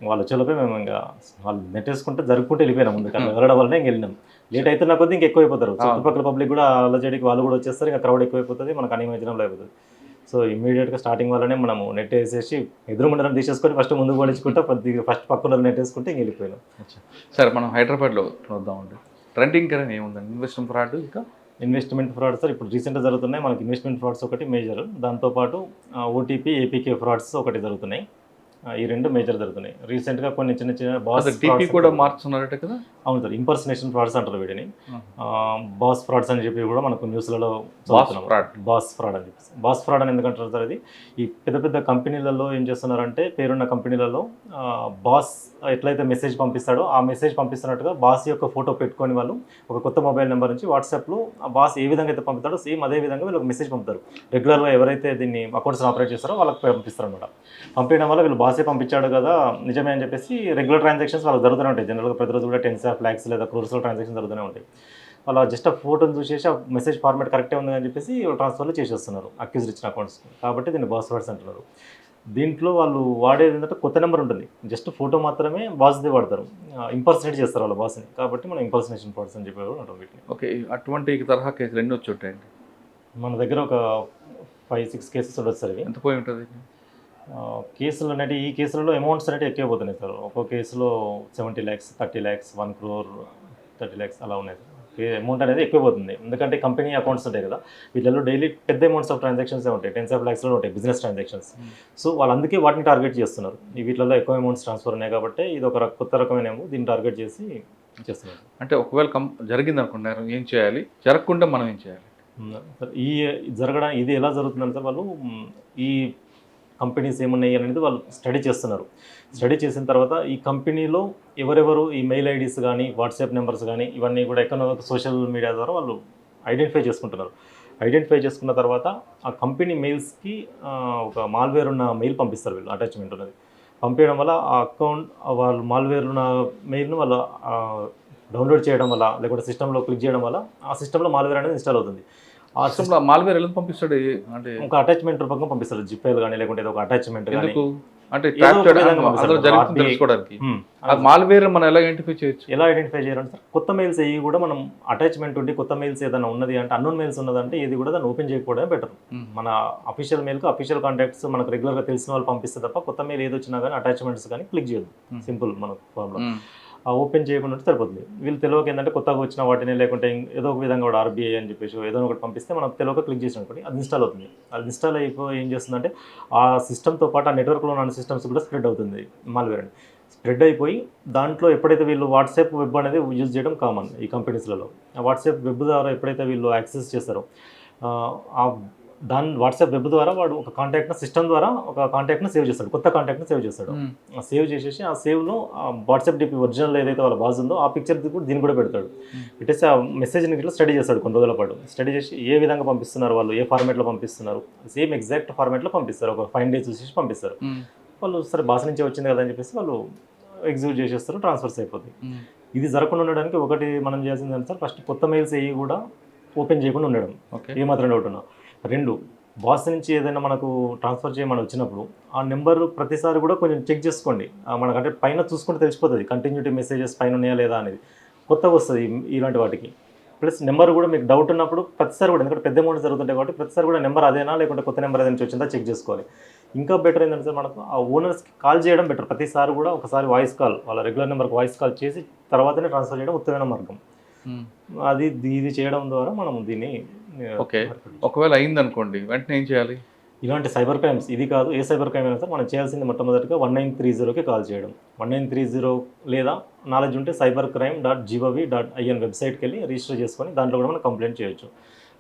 వాళ్ళు వచ్చేలోపే మేము ఇంకా వాళ్ళు నెట్టేసుకుంటే జరుపుకుంటే వెళ్ళిపోయినాం. ముందు అక్కడ వెళ్ళడం వల్లనే ఇంక వెళ్ళినాం. లేట్ అవుతున్న కొద్దీ ఇంక ఎక్కువ అయిపోతారు, చుట్టుపక్కల పబ్లిక్ కూడా అల్లజడికి వాళ్ళు కూడా వచ్చేస్తారు, ఇంకా క్రౌడ్ ఎక్కువైపోతుంది, మనకు అనిమేజనంలో అయిపోతుంది. సో ఇమ్మీడియట్గా స్టార్టింగ్ వల్లనే మనము నెట్ వేసేసి ఎదురుమండలం తీసేసుకొని ఫస్ట్ ముందుకు పడించుకుంటా, ఫస్ట్ పక్కన నెట్టేసుకుంటే ఇంక వెళ్ళిపోయినాం. సరే, మనం హైదరాబాద్లో చూద్దామండి. ట్రెండింగ్ కరెంట్ ఏముందండి? ఇన్వెస్ట్మెంట్ ఫ్రాడ్, ఇంకా ఇన్వెస్ట్మెంట్ ఫ్రాడ్ సార్ ఇప్పుడు రీసెంట్గా జరుగుతున్నాయి. మనకి ఇన్వెస్ట్మెంట్ ఫ్రాడ్స్ ఒకటి మేజర్, దాంతోపాటు ఓటీపీ, ఏపీకే ఫ్రాడ్స్ ఒకటి జరుగుతున్నాయి. ఈ 2 మేజర్ జరుగుతున్నాయి. రీసెంట్గా కొన్ని చిన్న చిన్న బాస్ కూడా మార్చున్నారట కదా? అవును సార్, ఇంపర్సనేషన్ ఫ్రాడ్స్ అంటారు వీటిని. బాస్ ఫ్రాడ్స్ అని చెప్పి కూడా మనకు న్యూస్లలో బాస్ ఫ్రాడ్ అని చెప్పేసి. బాస్ ఫ్రాడ్ అని ఎందుకంటారు సార్, ఇది ఈ పెద్ద పెద్ద కంపెనీలలో ఏం చేస్తున్నారంటే, పేరున్న కంపెనీలలో బాస్ ఎట్లయితే మెసేజ్ పంపిస్తాడో ఆ మెసేజ్ పంపిస్తున్నట్టుగా బాస్ యొక్క ఫోటో పెట్టుకొని వాళ్ళు ఒక కొత్త మొబైల్ నెంబర్ నుంచి వాట్సాప్లో ఆ బాస్ ఏ విధంగా అయితే పంపుతాడో సేమ్ అదే విధంగా వీళ్ళు మెసేజ్ పంపుతారు. రెగ్యులర్గా ఎవరైతే దీన్ని అకౌంట్స్ని ఆపరేట్ చేస్తారో వాళ్ళకి పంపిస్తారు అనమాట. పంపించడం వల్ల వీళ్ళు బాసే పంపించాడు కదా నిజమే అని చెప్పేసి రెగ్యులర్ ట్రాన్సాక్షన్స్ వాళ్ళకి జరుగుతూనే ఉంటాయి. జనరల్గా ప్రతిరోజు కూడా 10 lakhs లేదా crores ట్రాన్సాక్షన్ జరుగుతూనే ఉంటాయి. వాళ్ళ జస్ట్ ఆ ఫోటోని చూసేసి ఆ మెసేజ్ ఫార్మాట్ కరెక్టే ఉంది అని చెప్పేసి ట్రాన్స్ఫర్లు చేసేస్తున్నారు అక్యూజ్డ్ ఇచ్చిన అకౌంట్స్. కాబట్టి దీన్ని బాస్ ఫ్రాడ్స్ అంటున్నారు. దీంట్లో వాళ్ళు వాడేది ఏంటంటే కొత్త నెంబర్ ఉంటుంది, జస్ట్ ఫోటో మాత్రమే బాస్ది వాడతారు, ఇంపర్సనేట్ చేస్తారు వాళ్ళ బాస్ని, కాబట్టి మనం ఇంపర్సనేషన్ ఫ్రాడ్స్ అని చెప్పి కూడా అంటాం వీటిని. ఓకే, అటువంటి తరహా కేసులు ఎన్ని వచ్చి ఉంటాయండి? మన దగ్గర ఒక 5-6 కేసెస్ ఉండొచ్చు సార్ ఇవి. ఎంత పోయి ఉంటుంది? కేసులు అనేవి ఈ కేసులలో అమౌంట్స్ అనేవి ఎక్కువ పోతున్నాయి సార్. ఒక్కో కేసులో 70 lakhs, 30 lakhs, 1 crore, 30 lakhs అలా ఉన్నాయి సార్. అమౌంట్ అనేది ఎక్కువ పోతుంది, ఎందుకంటే కంపెనీ అకౌంట్స్ ఉంటాయి కదా, వీటిలో డైలీ పెద్ద అమౌంట్స్ ఆఫ్ ట్రాన్సాక్షన్స్ ఉంటాయి, 10 of lakhsలో ఉంటాయి బిజినెస్ ట్రాన్సాక్షన్స్. సో వాళ్ళు అందుకే వాటిని టార్గెట్ చేస్తున్నారు. ఈ వీటిలో ఎక్కువ అమౌంట్స్ ట్రాన్స్ఫర్ ఉన్నాయి కాబట్టి ఇది ఒక కొత్త రకమైన ఏమో దీన్ని టార్గెట్ చేసి చేస్తున్నారు. అంటే ఒకవేళ జరిగింది అనుకున్నారు, ఏం చేయాలి? జరగకుండా మనం ఏం చేయాలి? సార్ ఈ జరగడం ఇది ఎలా జరుగుతుందంటే సార్, వాళ్ళు ఈ కంపెనీస్ ఏమున్నాయి అనేది వాళ్ళు స్టడీ చేస్తున్నారు. స్టడీ చేసిన తర్వాత ఈ కంపెనీలో ఎవరెవరు ఈ మెయిల్ ఐడీస్ కానీ వాట్సాప్ నెంబర్స్ కానీ ఇవన్నీ కూడా ఎక్కడో సోషల్ మీడియా ద్వారా వాళ్ళు ఐడెంటిఫై చేసుకుంటున్నారు. ఐడెంటిఫై చేసుకున్న తర్వాత ఆ కంపెనీ మెయిల్స్కి ఒక మాల్వేర్ ఉన్న మెయిల్ పంపిస్తారు వీళ్ళు, అటాచ్మెంట్ ఉన్నది పంపించడం వల్ల ఆ అకౌంట్ వాళ్ళు మాల్వేర్ ఉన్న మెయిల్ను వాళ్ళు డౌన్లోడ్ చేయడం వల్ల లేకపోతే సిస్టంలో క్లిక్ చేయడం వల్ల ఆ సిస్టంలో మాల్వేర్ అనేది ఇన్స్టాల్ అవుతుంది. ఆ సిస్టంలో మాల్వేర్ ఎలా పంపిస్తాడు? అంటే ఒక అటాచ్మెంట్ రూపంగా పంపిస్తారు, జిప్ఐలు కానీ లేకుంటే ఒక అటాచ్మెంట్ కానీ. అంటే తెలుసుకోవడానికి మాల్వేర్ మనం ఎలా ఐడెంటిఫై చేయొచ్చు? ఎలా ఐడెంటిఫై చేయాలంటే సార్, కొత్త మెయిల్స్ అయ్యి కూడా మనం అటాచ్మెంట్ ఉండి కొత్త మెయిల్స్ ఏదైనా ఉన్నది అంటే అన్నోన్ మెయిల్స్ ఉన్నదంటే ఇది కూడా దాన్ని ఓపెన్ చేయకపోవడమే బెటర్. మన అఫీషియల్ మెయిల్కి అఫీషియల్ కాంటాక్ట్స్ మనకు రెగ్యులర్గా తెలిసిన వాళ్ళు పంపిస్తే తప్ప కొత్త మెయిల్ ఏది వచ్చినా కానీ అటాచ్మెంట్స్ కానీ క్లిక్ చేయదు. సింపుల్ మన ప్రాబ్లం. ఓపెన్ చేయకుండా ఉంటే సరిపోతుంది. వీళ్ళు తెలియక ఏంటంటే కొత్తగా వచ్చిన వాటిని లేకుంటే ఏదో ఒక విధంగా కూడా RBI అని చెప్పేసి ఏదో ఒకటి పంపిస్తే మనం తెలియక క్లిక్ చేసిన అనుకోండి అది ఇన్స్టాల్ అవుతుంది. అది ఇన్స్టాల్ అయిపోయి ఏం చేస్తుందంటే ఆ సిస్టమ్తో పాటు ఆ నెట్వర్క్లో ఉన్న సిస్టమ్స్ కూడా స్ప్రెడ్ అవుతుంది మాల్వేర్ అని. స్ప్రెడ్ అయిపోయి దాంట్లో ఎప్పుడైతే వీళ్ళు వాట్సాప్ వెబ్ అనేది యూజ్ చేయడం కామన్ ఈ కంపెనీస్లలో, ఆ వాట్సాప్ వెబ్ ద్వారా ఎప్పుడైతే వీళ్ళు యాక్సెస్ చేస్తారో దాని వాట్సాప్ వెబ్ ద్వారా వాడు ఒక కాంటాక్ట్ని సిస్టమ్ ద్వారా ఒక కాంటాక్ట్ని సేవ్ చేస్తాడు, కొత్త కాంటాక్ట్ని సేవ్ చేస్తాడు. సేవ్ చేసేసి ఆ సేవ్లో వాట్సాప్ డిపి ఒరిజినల్ ఏదైతే వాళ్ళ బాజ్ ఉందో ఆ పిక్చర్ కూడా దీన్ని కూడా పెడతాడు. పెట్టేసి ఆ మెసేజ్ని ఇట్లా స్టడీ చేస్తాడు కొన్ని రోజుల పాటు. స్టడీ చేసి ఏ విధంగా పంపిస్తున్నారు వాళ్ళు, ఏ ఫార్మేట్లో పంపిస్తున్నారు, సేమ్ ఎగ్జాక్ట్ ఫార్మేట్లో పంపిస్తారు. ఒక 5 days చూసేసి పంపిస్తారు. వాళ్ళు సరే బాస్ నుంచే వచ్చింది కదా అని చెప్పేసి వాళ్ళు ఎగ్జిక్యూట్ చేసేస్తారు, ట్రాన్స్ఫర్స్ అయిపోతాయి. ఇది జరగకుండా ఉండడానికి ఒకటి మనం చేయాల్సింది అంటే సార్, ఫస్ట్ కొత్త మెయిల్స్ ఏవి కూడా ఓపెన్ చేయకుండా ఉండడం, ఏమాత్రం డౌట్ ఉన్నా. 2, బాస్ నుంచి ఏదైనా మనకు ట్రాన్స్ఫర్ చేయమని వచ్చినప్పుడు ఆ నెంబర్ ప్రతిసారి కూడా కొంచెం చెక్ చేసుకోండి. మనకంటే పైన చూసుకుంటే తెలిసిపోతుంది కంటిన్యూటీ మెసేజెస్ పైన ఉన్నాయా లేదా అనేది, కొత్తగా వస్తుంది ఇలాంటి వాటికి. ప్లస్ నెంబర్ కూడా మీకు డౌట్ ఉన్నప్పుడు ప్రతిసారి కూడా, ఎందుకంటే పెద్ద అమౌంట్ జరుగుతుంటాయి కాబట్టి ప్రతిసారి కూడా నెంబర్ అదేనా లేకుంటే కొత్త నెంబర్ ఏదైనా వచ్చిందా చెక్ చేసుకోవాలి. ఇంకా బెటర్ ఏంటంటే సార్, మనకు ఆ ఓనర్స్కి కాల్ చేయడం బెటర్. ప్రతిసారి కూడా ఒకసారి వాయిస్ కాల్, వాళ్ళ రెగ్యులర్ నెంబర్కి వాయిస్ కాల్ చేసి తర్వాతనే ట్రాన్స్ఫర్ చేయడం ఉత్తమైన మార్గం. ఇది చేయడం ద్వారా మనం దీన్ని. ఓకే, ఒకవేళ అయింది అనుకోండి, వెంటనే ఏం చేయాలి? ఇలాంటి సైబర్ క్రైమ్స్ ఇది కాదు, ఏ సైబర్ క్రైమ్ అయినా సార్ మనం చేయాల్సింది మొట్టమొదటిగా 1930కి కాల్ చేయడం. 1930 లేదా నాలెడ్జ్ ఉంటే cybercrime.gov.in వెబ్సైట్కి వెళ్ళి రిజిస్టర్ చేసుకొని దాంట్లో కూడా మనం కంప్లైంట్ చేయొచ్చు.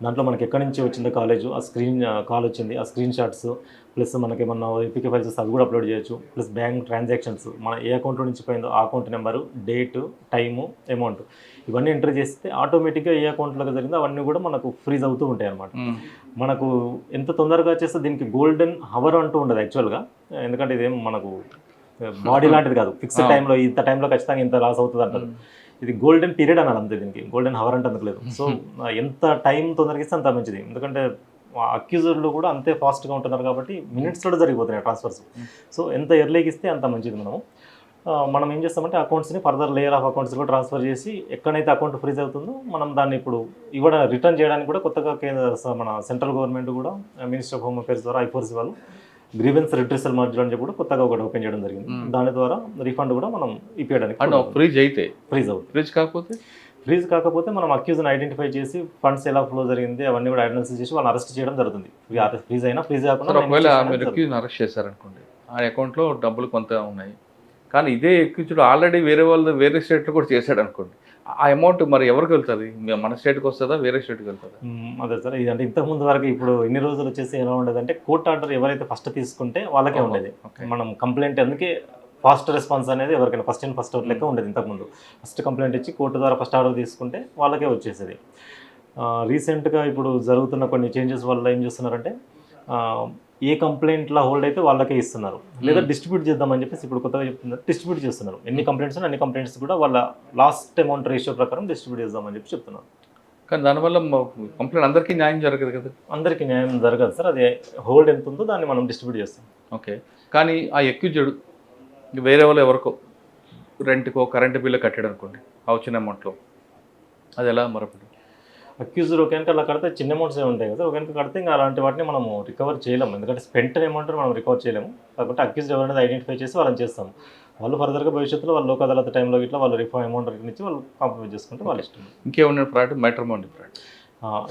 దాంట్లో మనకి ఎక్కడి నుంచి వచ్చిందో కాలేజు, ఆ కాల్ వచ్చింది, ఆ స్క్రీన్ షాట్స్, ప్లస్ మనకి ఏమన్నా APK ఫైల్స్ అవి కూడా అప్లోడ్ చేయొచ్చు. ప్లస్ బ్యాంక్ ట్రాన్సాక్షన్స్, మన ఏ అకౌంట్లో నుంచి పోయిందో ఆ account number, date, time, amount ఇవన్నీ ఎంటర్ చేస్తే ఆటోమేటిక్గా ఏ అకౌంట్లోకి జరిగిందో అవన్నీ కూడా మనకు ఫ్రీజ్ అవుతూ ఉంటాయి అన్నమాట. మనకు ఎంత తొందరగా చేస్తే దీనికి గోల్డెన్ హవర్ అంటూ ఉండదు యాక్చువల్గా, ఎందుకంటే ఇదేం మనకు బాడీ లాంటిది కాదు, ఫిక్స్డ్ టైంలో ఇంత టైంలో ఖచ్చితంగా ఇంత లాస్ అవుతుంది అంటారు. ఇది గోల్డెన్ పీరియడ్ అనాలి అంతే, దీనికి గోల్డెన్ హవర్ అంటే అందుకు లేదు. సో ఎంత టైం తొందరగా ఇస్తే అంత మంచిది, ఎందుకంటే అక్యూజర్లు కూడా అంతే ఫాస్ట్గా ఉంటున్నారు కాబట్టి మినిట్స్లో జరిగిపోతున్నాయి ట్రాన్స్ఫర్స్. సో ఎంత ఎర్లీకి ఇస్తే అంత మంచిది. మనం ఏం చేస్తామంటే అకౌంట్స్ని ఫర్దర్ లేయర్ ఆఫ్ అకౌంట్స్ కూడా ట్రాన్స్ఫర్ చేసి ఎక్కడైతే అకౌంట్ ఫ్రీజ్ అవుతుందో మనం దాన్ని ఇప్పుడు ఇవ్వడం రిటర్న్ చేయడానికి కూడా కొత్తగా మన సెంట్రల్ గవర్నమెంట్ కూడా మినిస్టర్ ఆఫ్ హోమ్ అఫేర్స్ ద్వారా ఐఫోర్స్ వాళ్ళు గ్రీవెన్స్ రిట్రెసల్ మాడ్యూల్ అని చెప్పి కూడా కొత్తగా ఒకటి ఓపెన్ చేయడం జరిగింది. దాని ద్వారా రీఫండ్ కూడా మనం ఇప్పించడానికి. ఫ్రీజ్ అవుతుంది. ఫ్రీజ్ కాకపోతే మనం అక్యూజ్ని ఐడెంటిఫై చేసి ఫండ్స్ ఎలా ఫ్లో జరిగింది అవన్నీ కూడా అనాలిసిస్ చేసి వాళ్ళని అరెస్ట్ చేయడం జరుగుతుంది. ఫ్రీజ్ అయినా ఫ్రీజ్ కాకుండా అరెస్ట్ చేశారనుకోండి, ఆ అకౌంట్లో డబ్బులు కొంత ఉన్నాయి, కానీ ఇదే ఎక్కించుడు ఆల్రెడీ వేరే వాళ్ళు వేరే స్టేట్లో కూడా చేశాడు అనుకోండి, ఆ అమౌంట్ మరి ఎవరికి వెళ్తుంది? మన స్టేట్కి వస్తుందా, వేరే స్టేట్కి వెళ్తుందా? అదే సార్, ఇదంటే ఇంతకుముందు వరకు ఇప్పుడు ఇన్ని రోజులు వచ్చేసి ఎలా ఉండేదంటే కోర్ట్ ఆర్డర్ ఎవరైతే ఫస్ట్ తీసుకుంటే వాళ్ళకే ఉండేది. మనం కంప్లైంట్ అందుకే ఫాస్ట్ రెస్పాన్స్ అనేది ఎవరికైనా ఫస్ట్ ఇన్ ఫస్ట్ అవుట్ లెక్క ఉండేది. ఇంతకుముందు ఫస్ట్ కంప్లైంట్ ఇచ్చి కోర్టు ద్వారా ఫస్ట్ ఆర్డర్ తీసుకుంటే వాళ్ళకే వచ్చేసేది. రీసెంట్గా ఇప్పుడు జరుగుతున్న కొన్ని చేంజెస్ వల్ల ఏం చేస్తున్నారంటే ఏ కంప్లైంట్లో హోల్డ్ అయితే వాళ్ళకే ఇస్తున్నారు, లేదా డిస్ట్రిబ్యూట్ చేద్దామని చెప్పేసి ఇప్పుడు కొత్తగా చెప్తున్నారు, డిస్ట్రిబ్యూట్ చేస్తున్నారు. ఎన్ని కంప్లైంట్స్ అన్ని కంప్లైంట్స్ కూడా వాళ్ళ లాస్ట్ అమౌంట్ రేషియో ప్రకారం డిస్ట్రిబ్యూట్ చేద్దామని చెప్పి చెప్తున్నారు. కానీ దానివల్ల కంప్లైంట్ అందరికీ న్యాయం జరగదు కదా. అందరికీ న్యాయం జరగదు సార్. అది హోల్డ్ ఎంత ఉందో దాన్ని మనం డిస్ట్రిబ్యూట్ చేస్తాం. ఓకే, కానీ ఆ ఎక్యూజ్డ్ వేరే వాళ్ళు ఎవరికో రెంట్కో కరెంటు బిల్లు కట్టాడు అనుకోండి ఆ వచ్చిన అమౌంట్లో, అది ఎలా మరొకటి? అక్యూజ్డ్ ఒక వెనక అలా కడితే చిన్న అమౌంట్స్ ఉంటాయి కదా, ఒక వెనక కడితే ఇంకా అలాంటి వాటిని మనము రికవర్ చేయలేము. ఎందుకంటే స్పెంట్ అమౌంట్ మనం రికవర్ చేయలేము. కాబట్టి అక్యూజ్డ్ ఎవరైనా ఐడెంటిఫై చేసి వాళ్ళని చేస్తాం. వాళ్ళు ఫర్దర్గా భవిష్యత్తులో వాళ్ళు లోక్ అదాలత్ టైంలో ఇట్లా వాళ్ళు అమౌంట్ రిటర్న్ ఇచ్చి వాళ్ళు కాంప్రమైజ్ చేసుకుంటే వాళ్ళ ఇష్టం. ఇంకేమన్నా ఫ్రాడ్? Matrimony fraud.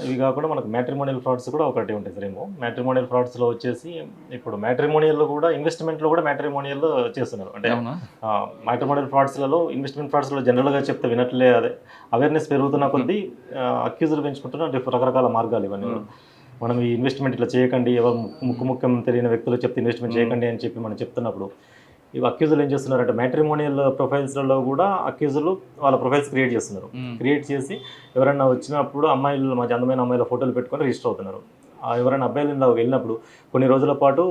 ఇవి కాకుండా మనకు మ్యాట్రిమోనియల్ ఫ్రాడ్స్ కూడా ఒకటి ఉంటాయి సార్. ఏమో మ్యాట్రిమోనియల్ ఫ్రాడ్స్లో వచ్చేసి ఇప్పుడు మ్యాట్రిమోనియల్లో కూడా ఇన్వెస్ట్మెంట్లో కూడా మ్యాట్రిమోనియల్ చేస్తున్నారు. అంటే మ్యాట్రిమోనియల్ ఫ్రాడ్స్లలో ఇన్వెస్ట్మెంట్ ఫ్రాడ్స్లో జనరల్గా చెప్తే వినట్లే, అదే అవేర్నెస్ పెరుగుతున్న కొద్దీ అక్యూజులు పెంచుకుంటున్న రకరకాల మార్గాలు ఇవన్నీ. మనం ఈ ఇన్వెస్ట్మెంట్ ఇట్లా చేయకండి, ఎవరు ముఖ్యం తెలియని వ్యక్తులు చెప్తే ఇన్వెస్ట్మెంట్ చేయకండి అని చెప్పి మనం చెప్తున్నప్పుడు ఇవి అక్యూజులు ఏం చేస్తున్నారంటే మ్యాట్రిమోనియల్ ప్రొఫైల్స్లలో కూడా అక్యూజులు వాళ్ళ ప్రొఫైల్స్ క్రియేట్ చేస్తున్నారు. క్రియేట్ చేసి ఎవరైనా వచ్చినప్పుడు అమ్మాయిలు, మంచి అందమైన అమ్మాయిల ఫోటోలు పెట్టుకొని రిజిస్టర్ అవుతున్నారు. ఎవరైనా అబ్బాయిలు వెళ్ళినప్పుడు కొన్ని రోజుల పాటు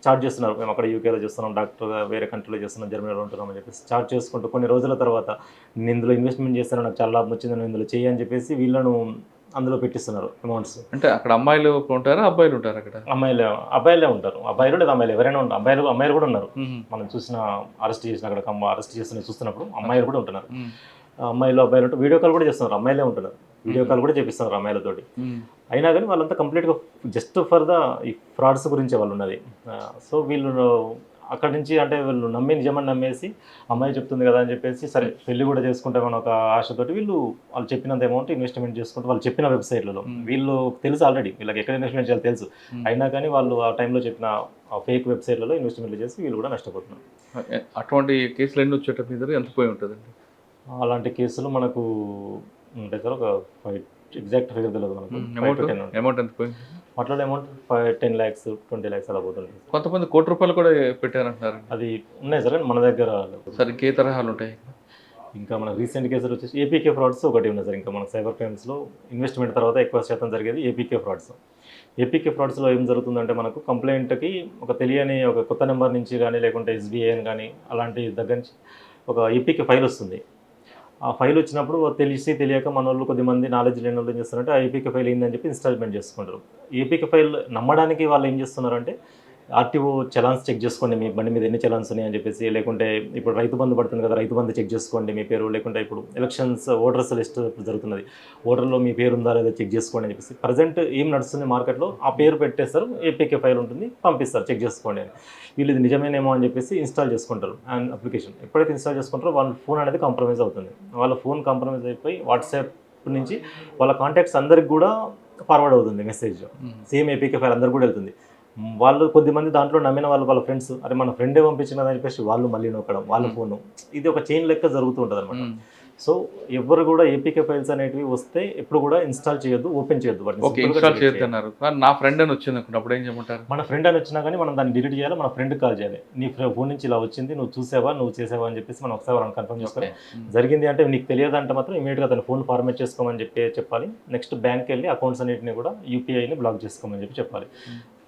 చార్జ్ చేస్తున్నారు. మేము అక్కడ యూకేలో చేస్తున్నాం, డాక్టర్గా వేరే కంట్రీలో చేస్తున్నాం, జర్మనీలో ఉంటున్నాం అని చెప్పేసి చార్జ్ చేసుకుంటూ కొన్ని రోజుల తర్వాత నేను ఇందులో ఇన్వెస్ట్మెంట్ చేస్తాను, నాకు చాలా లాభం వచ్చింది, నేను ఇందులో చేయి అని చెప్పేసి వీళ్ళను అందులో పెట్టిస్తున్నారు అమౌంట్స్. అంటే అక్కడ అమ్మాయిలు ఉంటారా అబ్బాయిలు ఉంటారు? అక్కడ అబ్బాయిలే ఉంటారు. అబ్బాయిలు లేదా అమ్మాయిలు ఎవరైనా ఉంటారు. అమ్మాయిలు కూడా ఉన్నారు. మనం చూసిన అరెస్ట్ చేసిన అక్కడ అరెస్ట్ చేసిన చూస్తున్నప్పుడు అమ్మాయిలు కూడా ఉంటున్నారు. అబ్బాయిలు ఉంటే వీడియో కాల్ కూడా చేస్తున్నారు. అమ్మాయిలే ఉంటున్నారు. వీడియో కాల్ కూడా చేపిస్తున్నారు అమ్మాయిలతోటి. అయినా కానీ వాళ్ళంతా కంప్లీట్గా జస్ట్ ఫర్ ద ఈ ఫ్రాడ్స్ గురించే వాళ్ళు ఉన్నది. సో వీళ్ళు అక్కడి నుంచి అంటే వీళ్ళు నిజమని నమ్మేసి అమ్మాయి చెప్తుంది కదా అని చెప్పేసి సరే పెళ్లి కూడా చేసుకుంటామని ఒక ఆశతోటి వాళ్ళు చెప్పినంత అమౌంట్ ఇన్వెస్ట్మెంట్ చేసుకుంటూ వాళ్ళు చెప్పిన వెబ్సైట్లలో వీళ్ళు తెలుసు ఆల్రెడీ వీళ్ళకి ఎక్కడ ఇన్వెస్ట్మెంట్ చేయాలో తెలుసు. అయినా కానీ వాళ్ళు ఆ టైంలో చెప్పిన ఫేక్ వెబ్సైట్లలో ఇన్వెస్ట్మెంట్లు చేసి వీళ్ళు కూడా నష్టపోతున్నారు. అటువంటి కేసులు ఎన్ని వచ్చేట మీద ఎంత పోయి ఉంటుందండి? అలాంటి కేసులు మనకు ఉంటాయి సార్. ఒక 5 ఎగ్జాక్ట్ ఫిగర్ తెలియదు మనకు. అమౌంట్ ఎంత పోయింది? మాట్లాడే అమౌంట్ 10 lakhs 20 lakhs అలా పోతుంది. కొంతమంది ₹1 కూడా పెట్టారంటున్నారు. అది ఉన్నాయి సార్ మన దగ్గర. సార్ ఇంకే తరహాలు ఉంటాయి? ఇంకా మన రీసెంట్ కేసులు వచ్చేసి ఏపీకే ఫ్రాడ్స్ ఒకటి ఉన్నాయి సార్. ఇంకా మన సైబర్ క్రైమ్స్లో ఇన్వెస్ట్మెంట్ తర్వాత ఎక్కువ శాతం జరిగేది ఏపీకే ఫ్రాడ్స్. ఏపీకే ఫ్రాడ్స్లో ఏం జరుగుతుందంటే మనకు కంప్లైంట్కి ఒక తెలియని ఒక కొత్త నెంబర్ నుంచి కానీ లేకుంటే SBI అని కానీ అలాంటి దగ్గర నుంచి ఒక ఏపీకే ఫైల్ వస్తుంది. ఆ ఫైల్ వచ్చినప్పుడు తెలియక మన వాళ్ళు కొద్దిమంది నాలెడ్జ్ లేని వాళ్ళు ఏం చేస్తారంటే ఆ ఏపీకే ఫైల్ ఏందని చెప్పి ఇన్స్టాల్మెంట్ చేసుకుంటారు. ఏపీకే ఫైల్ నమ్మడానికి వాళ్ళు ఏం చేస్తున్నారంటే ఆర్టీఓ చలాన్స్ చెక్ చేసుకోండి, మీ బండి మీద ఎన్ని చలాన్స్ ఉన్నాయని చెప్పేసి, లేకుంటే ఇప్పుడు రైతు బంధు పడుతుంది కదా, రైతు బంధు చెక్ చేసుకోండి మీ పేరు, లేకుంటే ఇప్పుడు ఎలక్షన్స్ ఓటర్స్ లిస్ట్ జరుగుతున్నది, ఓటర్లో మీ పేరు ఉందా లేదా చెక్ చేసుకోండి అని చెప్పేసి. ప్రజెంట్ ఏం నడుస్తుంది మార్కెట్లో ఆ పేరు పెట్టేస్తారు, ఏపీకే ఫైల్ ఉంటుంది, పంపిస్తారు చెక్ చేసుకోండి అని. వీళ్ళు ఇది నిజమేనేమో అని చెప్పేసి ఇన్స్టాల్ చేసుకుంటారు అండ్ అప్లికేషన్. ఎప్పుడైతే ఇన్స్టాల్ చేసుకుంటారో వాళ్ళ ఫోన్ అనేది కాంప్రమైజ్ అవుతుంది. వాళ్ళ ఫోన్ కాంప్రమైజ్ అయిపోయి వాట్సాప్ నుంచి వాళ్ళ కాంటాక్ట్స్ అందరికి కూడా ఫార్వర్డ్ అవుతుంది మెసేజ్. సేమ్ ఏపీకే ఫైల్ అందరికి కూడా వెళ్తుంది. వాళ్ళు కొద్దిమంది దాంట్లో నమ్మిన వాళ్ళ ఫ్రెండ్స్ అరే మన ఫ్రెండే పంపించినదని చెప్పేసి వాళ్ళు మళ్ళీ నొక్కడం వాళ్ళ ఫోను. ఇది ఒక చైన్ లెక్క జరుగుతూ ఉంటుంది అనమాట. సో ఎవరు కూడా ఏపీకే ఫైల్స్ అనేటివి వస్తే ఎప్పుడు కూడా ఇన్స్టాల్ చేయొద్దు, ఓపెన్ చేయొద్దు. ఇన్స్టాల్ చేయొద్దన్నారు. నా ఫ్రెండ్ అని వచ్చింది అనుకున్నప్పుడు ఏం చేయమంటారు? మన ఫ్రెండ్ అని వచ్చినా కానీ మనం దాన్ని డిలీట్ చేయాలి, మన ఫ్రెండ్కి కాల్ చేయాలి. నీ ఫోన్ నుంచి ఇలా వచ్చింది, నువ్వు చూసావా, నువ్వు చేసావా అని చెప్పేసి మనం ఒకసారి వాళ్ళని కన్ఫర్మ్ చేసుకోవాలి. జరిగింది అంటే నీకు తెలియదు అంటే మాత్రం ఇమీడియట్గా తన ఫోన్ ఫార్మేట్ చేసుకోమని చెప్పాలి. నెక్స్ట్ బ్యాంక్కి వెళ్ళి అకౌంట్స్ అన్నింటినీ కూడా యూపీఐని బ్లాక్ చేసుకోమని చెప్పాలి.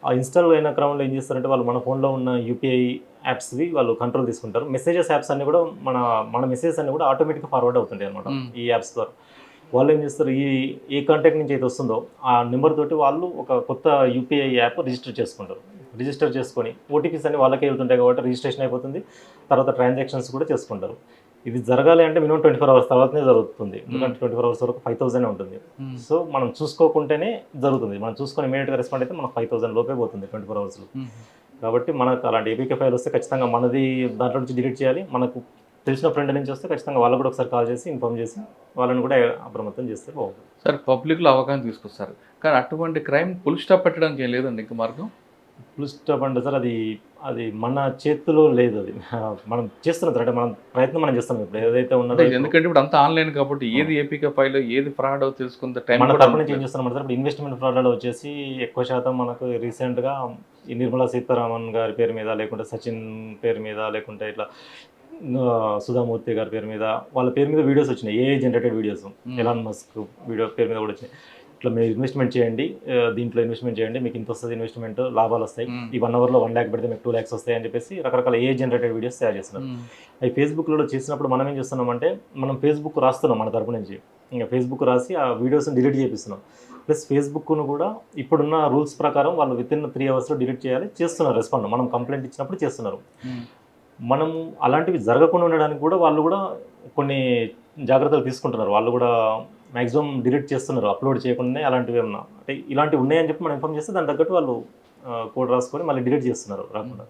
ఆ ఇన్స్టాల్ అయిన క్రమంలో ఏం చేస్తారంటే వాళ్ళు మన ఫోన్లో ఉన్న యూపీఐ యాప్స్వి వాళ్ళు కంట్రోల్ తీసుకుంటారు. మెసేజెస్ యాప్స్ అన్ని కూడా మన మెసేజెస్ అన్ని కూడా ఆటోమేటిక్గా ఫార్వర్డ్ అవుతుంటాయి అనమాట ఈ యాప్స్ ద్వారా. వాళ్ళు ఏం చేస్తారు, ఏ కాంటాక్ట్ నుంచి అయితే వస్తుందో ఆ నెంబర్ తోటి వాళ్ళు ఒక కొత్త యూపీఐ యాప్ రిజిస్టర్ చేసుకుంటారు. రిజిస్టర్ చేసుకొని ఓటీపీస్ అన్ని వాళ్ళకే వెళ్తుంటాయి కాబట్టి రిజిస్ట్రేషన్ అయిపోతుంది. తర్వాత ట్రాన్సాక్షన్స్ కూడా చేసుకుంటారు. ఇది జరగాలి అంటే మినిమం 24 hours తర్వాతనే జరుగుతుంది. ఎందుకంటే 24 hours వరకు 5,000 ఉంటుంది. సో మనం చూసుకోకుంటేనే జరుగుతుంది. మనం చూసుకొని ఇమీడియట్గా రెస్పాండ్ అయితే మనకు 5,000 లోపే పోతుంది 24 hours. కాబట్టి మనకు అలాంటి ఏపీకే ఫైల్ వస్తే ఖచ్చితంగా మనది దాంట్లో నుంచి డిలీట్ చేయాలి. మనకు తెలిసిన ఫ్రెండ్ నుంచి వస్తే ఖచ్చితంగా వాళ్ళకు కూడా ఒకసారి కాల్ చేసి ఇన్ఫార్మ్ చేసి వాళ్ళని కూడా అప్రమత్తం చేస్తే బాగుంటుంది. సార్ పబ్లిక్లో అవగాహన తీసుకొస్తారు కానీ అటువంటి క్రైమ్ ఫుల్ స్టాప్ పెట్టడానికి ఏం లేదండి ఇంకా మార్గం? ఫుల్ స్టాప్ అంటే సార్ అది మన చేతిలో లేదు. అది మనం చేస్తున్నాం సార్. అంటే మనం ప్రయత్నం మనం చేస్తాం ఇప్పుడు ఏదైతే ఉన్నదో. ఎందుకంటే ఇప్పుడు అంతా ఆన్లైన్ కాబట్టి ఏది ఏపీకే ఫైల్ ఏది ఫ్రాడ్ తెలుసుకున్న టైం మన తరపు నుంచి ఏం చేస్తున్నాం సార్. ఇప్పుడు ఇన్వెస్ట్మెంట్ ఫ్రాడ్లో వచ్చేసి ఎక్కువ శాతం మనకు రీసెంట్గా ఈ నిర్మలా సీతారామన్ గారి పేరు మీద, లేకుంటే సచిన్ పేరు మీద, లేకుంటే ఇట్లా సుధామూర్తి గారి పేరు మీద వాళ్ళ పేరు మీద వీడియోస్ వచ్చినాయి. AI generated videos, Elon Musk video పేరు మీద కూడా వచ్చినాయి. ఇట్లా మీరు ఇన్వెస్ట్మెంట్ చేయండి, దీంట్లో ఇన్వెస్ట్మెంట్ చేయండి, మీకు ఇంత వస్తుంది ఇన్వెస్ట్మెంట్, లాభాలు వస్తాయి, ఈ 1 అవర్లో 1 lakh పెడితే మీకు 2 lakhs వస్తాయి అని చెప్పేసి రకరకాల ఏ జనరేటెడ్ వీడియోస్ తయారు చేస్తున్నారు. అవి ఫేస్బుక్లో చేసినప్పుడు మనం ఏం చేస్తున్నామంటే మనం ఫేస్బుక్ రాస్తున్నాం మన తరపు నుంచి, ఇంకా ఫేస్బుక్ రాసి ఆ వీడియోస్ని డిలీట్ చేపిస్తున్నాం. ప్లస్ ఫేస్బుక్ను కూడా ఇప్పుడున్న రూల్స్ ప్రకారం వాళ్ళు వితిన్ 3 hours డిలీట్ చేస్తున్నారు రెస్పాండ్. మనం కంప్లైంట్ ఇచ్చినప్పుడు చేస్తున్నారు. మనం అలాంటివి జరగకుండా ఉండడానికి కూడా వాళ్ళు కూడా కొన్ని జాగ్రత్తలు తీసుకుంటున్నారు. వాళ్ళు కూడా మ్యాక్సిమం డిలీట్ చేస్తున్నారు, అప్లోడ్ చేయకుండానే. అలాంటివి ఏమన్నా అంటే ఇలాంటివి ఉన్నాయని చెప్పి మనం ఇన్ఫామ్ చేస్తే దాని తగ్గట్టు వాళ్ళు కోడ్ రాసుకొని మళ్ళీ డిలీట్ చేస్తున్నారు రాకుండా.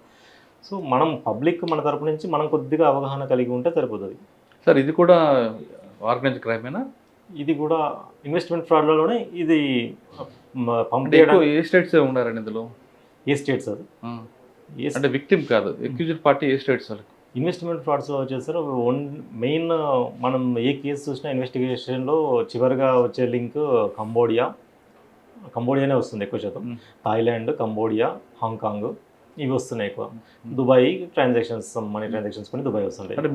సో మనం పబ్లిక్ మన తరపు నుంచి మనం కొద్దిగా అవగాహన కలిగి ఉంటే సరిపోతుంది. సార్ ఇది కూడా ఆర్గనైజ్డ్ క్రైమేనా? ఇది కూడా ఇన్వెస్ట్మెంట్ ఫ్రాడ్లలోనే ఇది ఎక్కువ ఏ స్టేట్స్ ఉన్నారండి ఇందులో? ఏ స్టేట్స్ అది అంటే విక్టిమ్ కాదు, అక్యూజ్డ్ పార్టీ ఏ స్టేట్స్ వాళ్ళకి? ఇన్వెస్ట్మెంట్ ఫ్రాడ్స్లో వచ్చేసరికి మెయిన్ మనం ఏ కేసు చూసినా ఇన్వెస్టిగేషన్లో చివరిగా వచ్చే లింక్ కంబోడియానే వస్తుంది ఎక్కువ శాతం. థాయిలాండ్, కంబోడియా, హాంకాంగ్ ఇవి వస్తున్నాయి ఎక్కువ. దుబాయ్ ట్రాన్సాక్షన్స్, మనీ ట్రాన్సాక్షన్స్ కొన్ని దుబాయ్ వస్తుంటాయి. అంటే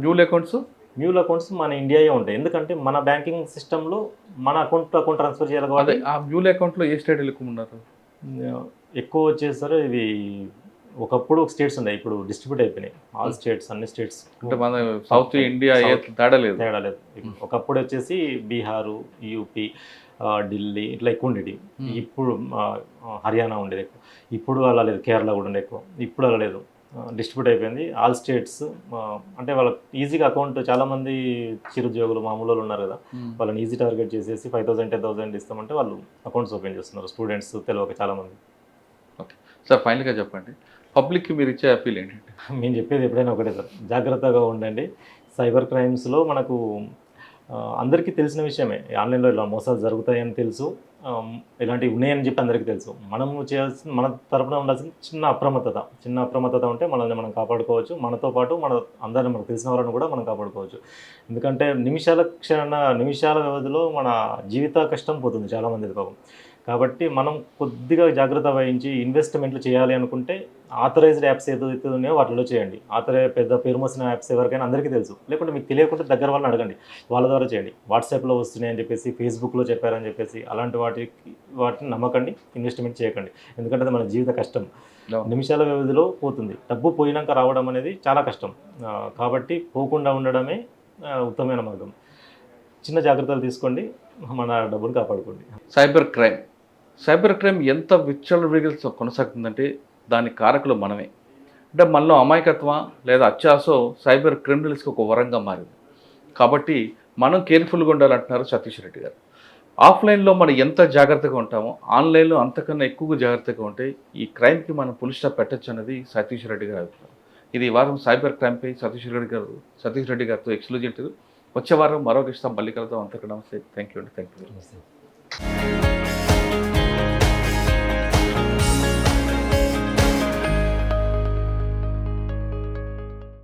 మ్యూల్ అకౌంట్స్ మన ఇండియాయే ఉంటాయి, ఎందుకంటే మన బ్యాంకింగ్ సిస్టంలో మన అకౌంట్ ట్రాన్స్ఫర్ చేయాలి కాబట్టి. ఆ మ్యూల్ అకౌంట్లో ఏ స్టేట్ ఎక్కువ ఉన్నారు? ఎక్కువ వచ్చేసరికి ఇవి ఒకప్పుడు స్టేట్స్ ఉన్నాయి, ఇప్పుడు డిస్ట్రిబ్యూట్ అయిపోయినాయి. ఆల్ స్టేట్స్, అన్ని స్టేట్స్. అంటే మన సౌత్ ఇండియా తేడా లేదు. ఒకప్పుడు వచ్చేసి బీహారు, యూపీ, ఢిల్లీ ఇట్లా ఎక్కువ ఉండేది. ఇప్పుడు హర్యానా ఉండేది ఎక్కువ. ఇప్పుడు అలా లేదు. కేరళ కూడా ఉండే ఎక్కువ. ఇప్పుడు అలా లేదు, డిస్ట్రిబ్యూట్ అయిపోయింది. ఆల్ స్టేట్స్ అంటే వాళ్ళకి ఈజీగా అకౌంట్, చాలామంది చిరుద్యోగులు మామూలు ఉన్నారు కదా, వాళ్ళని ఈజీ టార్గెట్ చేసేసి 5,000 10,000 ఇస్తామంటే వాళ్ళు అకౌంట్స్ ఓపెన్ చేస్తున్నారు. స్టూడెంట్స్ తెలియక చాలామంది. ఓకే సార్, ఫైనల్గా చెప్పండి, పబ్లిక్కి మీరు ఇచ్చే అప్పీల్ ఏంటంటే? మేము చెప్పేది ఎప్పుడైనా ఒకటే సార్, జాగ్రత్తగా ఉండండి. సైబర్ క్రైమ్స్లో మనకు అందరికీ తెలిసిన విషయమే, ఆన్లైన్లో ఇలా మోసాలు జరుగుతాయని తెలుసు, ఇలాంటివి ఉన్నాయని చెప్పి అందరికీ తెలుసు. మనము చేయాల్సిన, మన తరపున ఉండాల్సిన చిన్న అప్రమత్తత ఉంటే మనల్ని మనం కాపాడుకోవచ్చు. మనతో పాటు అందరిని మనకు తెలిసిన వాళ్ళని కూడా మనం కాపాడుకోవచ్చు. ఎందుకంటే నిమిషాల వ్యవధిలో మన జీవిత కష్టం పోతుంది చాలామంది పాపం. కాబట్టి మనం కొద్దిగా జాగ్రత్త వహించి ఇన్వెస్ట్మెంట్లు చేయాలి అనుకుంటే ఆథరైజ్డ్ యాప్స్ ఏదైతే ఉన్నాయో వాటిలో చేయండి. పెద్ద పేరు మోసిన యాప్స్ ఎవరికైనా అందరికీ తెలుసు, లేకుంటే మీకు తెలియకుంటే దగ్గర వాళ్ళని అడగండి, వాళ్ళ ద్వారా చేయండి. వాట్సాప్లో వస్తున్నాయని చెప్పేసి, ఫేస్బుక్లో చెప్పారని చెప్పేసి అలాంటి వాటిని నమ్మకండి, ఇన్వెస్ట్మెంట్ చేయకండి. ఎందుకంటే అది మన జీవిత కష్టం, నిమిషాల వ్యవధిలో పోతుంది. డబ్బు పోయినాక రావడం అనేది చాలా కష్టం. కాబట్టి పోకుండా ఉండడమే ఉత్తమమైన మార్గం. చిన్న జాగ్రత్తలు తీసుకోండి, మన డబ్బును కాపాడుకోండి. సైబర్ క్రైమ్ ఎంత విచ్చలవిడిగా కొనసాగుతుందంటే దానికి కారకులు మనమే. అంటే మనలో అమాయకత్వం లేదా అత్యాసో సైబర్ క్రిమినల్స్కి ఒక వరంగా మారింది. కాబట్టి మనం కేర్ఫుల్గా ఉండాలంటున్నారు సతీష్ రెడ్డి గారు. ఆఫ్లైన్లో మనం ఎంత జాగ్రత్తగా ఉంటామో ఆన్లైన్లో అంతకన్నా ఎక్కువగా జాగ్రత్తగా ఉంటే ఈ క్రైమ్కి మనం పులి స్టాప్ పెట్టచ్చు అనేది సతీష్ రెడ్డి గారు అభిప్రాయం. ఇది ఈ వారం సైబర్ క్రైమ్పై సతీష్ రెడ్డి గారితో ఎక్స్క్లూజివ్. వచ్చే వారం మరొక ఇష్టం మళ్ళీ కలుద్దాం. అంతకు నమస్తే. థ్యాంక్ యూ అండి. Thank you.